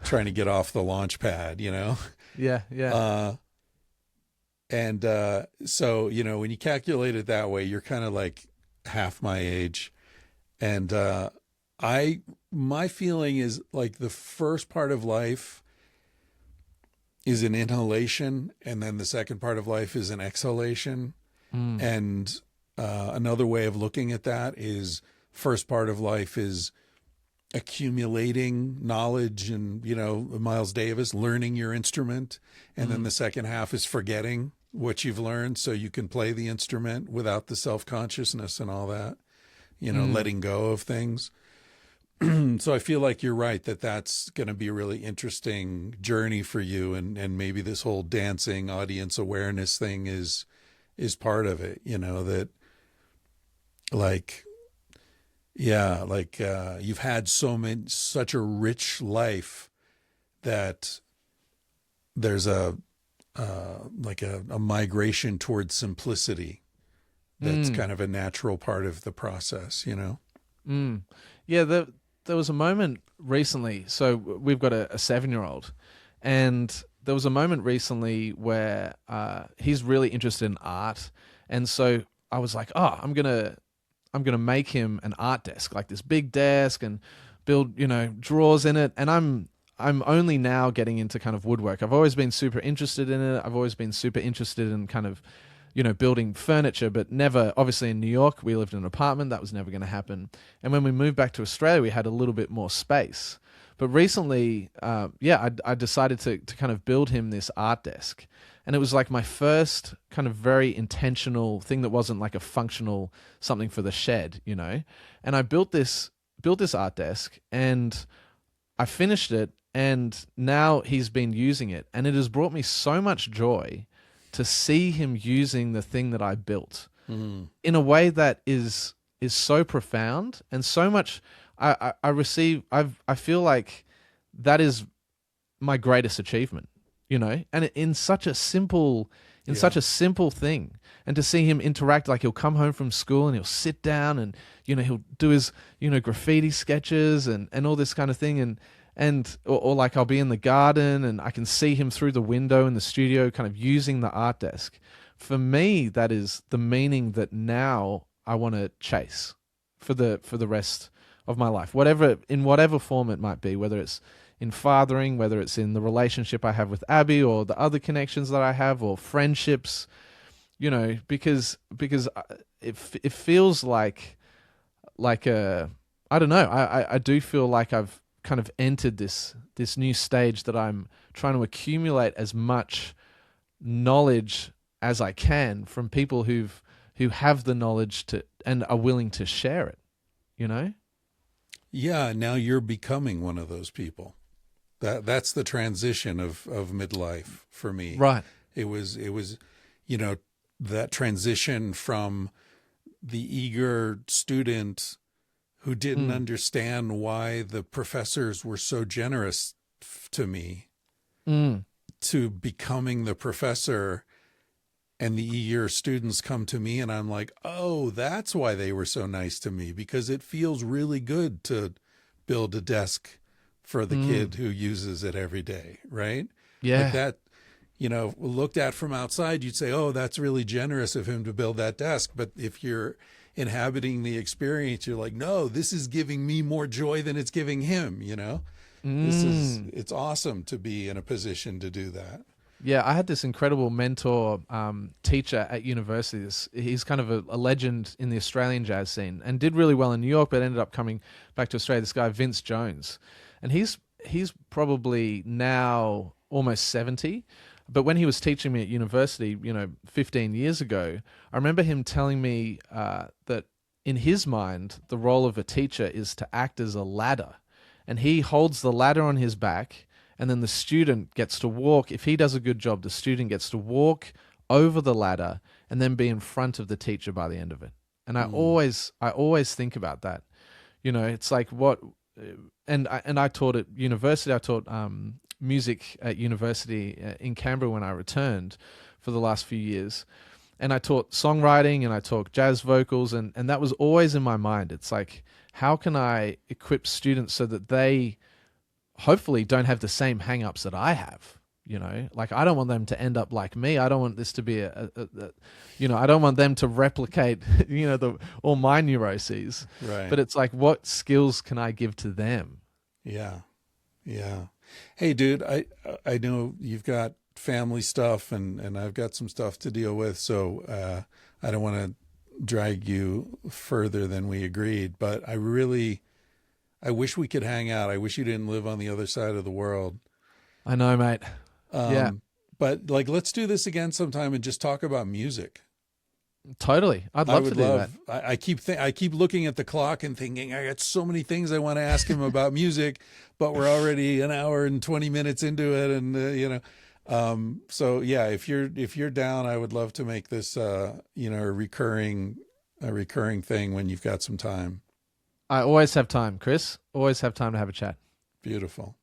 Speaker 1: trying to get off the launch pad,
Speaker 2: Yeah. Yeah.
Speaker 1: So, when you calculate it that way, you're kind of like half my age. And, my feeling is like the first part of life is an inhalation, and then the second part of life is an exhalation. And another way of looking at that is first part of life is accumulating knowledge and, Miles Davis, learning your instrument. And then the second half is forgetting what you've learned so you can play the instrument without the self-consciousness and all that, letting go of things. So I feel like you're right that that's going to be a really interesting journey for you. And maybe this whole dancing audience awareness thing is part of it, that like, Yeah, like you've had such a rich life that there's like a migration towards simplicity that's
Speaker 2: Mm,
Speaker 1: kind of a natural part of the process, you know?
Speaker 2: mm. Yeah, there was a moment recently. So we've got a 7-year-old, and there was a moment recently where he's really interested in art, and so I was like, oh, I'm gonna make him an art desk, like this big desk, and build drawers in it. And I'm only now getting into kind of woodwork. I've always been super interested in it. I've always been super interested in kind of building furniture, but never, obviously in New York, we lived in an apartment. That was never going to happen. And when we moved back to Australia, we had a little bit more space. But recently, I decided to kind of build him this art desk. And it was like my first kind of very intentional thing that wasn't like a functional something for the shed. And I built this art desk, and I finished it, and now he's been using it, and it has brought me so much joy to see him using the thing that I built
Speaker 1: Mm.
Speaker 2: in a way that is so profound and so much. I receive. I feel like that is my greatest achievement. And in such a simple, in
Speaker 1: Yeah.
Speaker 2: such a simple thing, and to see him interact, like he'll come home from school and he'll sit down and he'll do his graffiti sketches and all this kind of thing, or like I'll be in the garden and I can see him through the window in the studio kind of using the art desk. For me, that is the meaning that now I want to chase for the rest of my life, in whatever form it might be, whether it's in fathering, whether it's in the relationship I have with Abby or the other connections that I have or friendships, because it feels like a, I don't know, I do feel like I've kind of entered this new stage that I'm trying to accumulate as much knowledge as I can from people who have the knowledge to and are willing to share it, you know?
Speaker 1: Yeah, now you're becoming one of those people. That's the transition of midlife for me.
Speaker 2: Right.
Speaker 1: It was you know that transition from the eager student who didn't
Speaker 2: Mm.
Speaker 1: understand why the professors were so generous to me
Speaker 2: Mm.
Speaker 1: to becoming the professor, and the eager students come to me and I'm like, "Oh, that's why they were so nice to me, because it feels really good to build a desk for the
Speaker 2: Mm.
Speaker 1: kid who uses it every day," right? Like
Speaker 2: Yeah.
Speaker 1: that, looked at from outside, you'd say, "Oh, that's really generous of him to build that desk." But if you're inhabiting the experience, you're like, "No, this is giving me more joy than it's giving him.
Speaker 2: Mm.
Speaker 1: It's awesome to be in a position to do that."
Speaker 2: Yeah, I had this incredible mentor, teacher at university. He's kind of a legend in the Australian jazz scene and did really well in New York, but ended up coming back to Australia. This guy, Vince Jones. And he's probably now almost 70. But when he was teaching me at university, 15 years ago, I remember him telling me that in his mind, the role of a teacher is to act as a ladder. And he holds the ladder on his back, and then the student gets to walk. If he does a good job, the student gets to walk over the ladder and then be in front of the teacher by the end of it. And I
Speaker 1: Mm.
Speaker 2: always think about that. It's like what, and I taught at university. I taught music at university in Canberra when I returned for the last few years, and I taught songwriting and I taught jazz vocals, and that was always in my mind. It's like, how can I equip students so that they hopefully don't have the same hang-ups that I have? Like, I don't want them to end up like me. I don't want this to be I don't want them to replicate all my neuroses.
Speaker 1: Right.
Speaker 2: But it's like, what skills can I give to them?
Speaker 1: Yeah. Yeah. Hey, dude, I know you've got family stuff and I've got some stuff to deal with, so I don't want to drag you further than we agreed, but I wish we could hang out. I wish you didn't live on the other side of the world.
Speaker 2: I know, mate. Yeah,
Speaker 1: Um, but like, let's do this again sometime and just talk about music.
Speaker 2: totally. I'd
Speaker 1: I
Speaker 2: love to
Speaker 1: would
Speaker 2: do that.
Speaker 1: love. I keep looking at the clock and thinking I got so many things I want to ask him about music, but we're already an hour and 20 minutes into it, and So yeah, if you're down, I would love to make this a recurring thing when you've got some time.
Speaker 2: I always have time, Chris. Always have time to have a chat.
Speaker 1: Beautiful.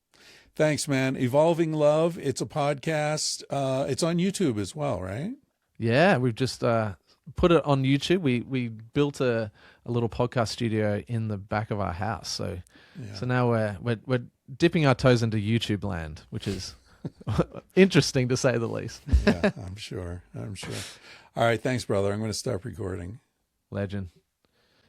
Speaker 1: Thanks, man. Evolving Love. It's a podcast. It's on YouTube as well, right?
Speaker 2: Yeah, we've just put it on YouTube. We built a little podcast studio in the back of our house. So now we're dipping our toes into YouTube land, which is interesting to say the least.
Speaker 1: Yeah, I'm sure. All right, thanks, brother. I'm going to stop recording.
Speaker 2: Legend.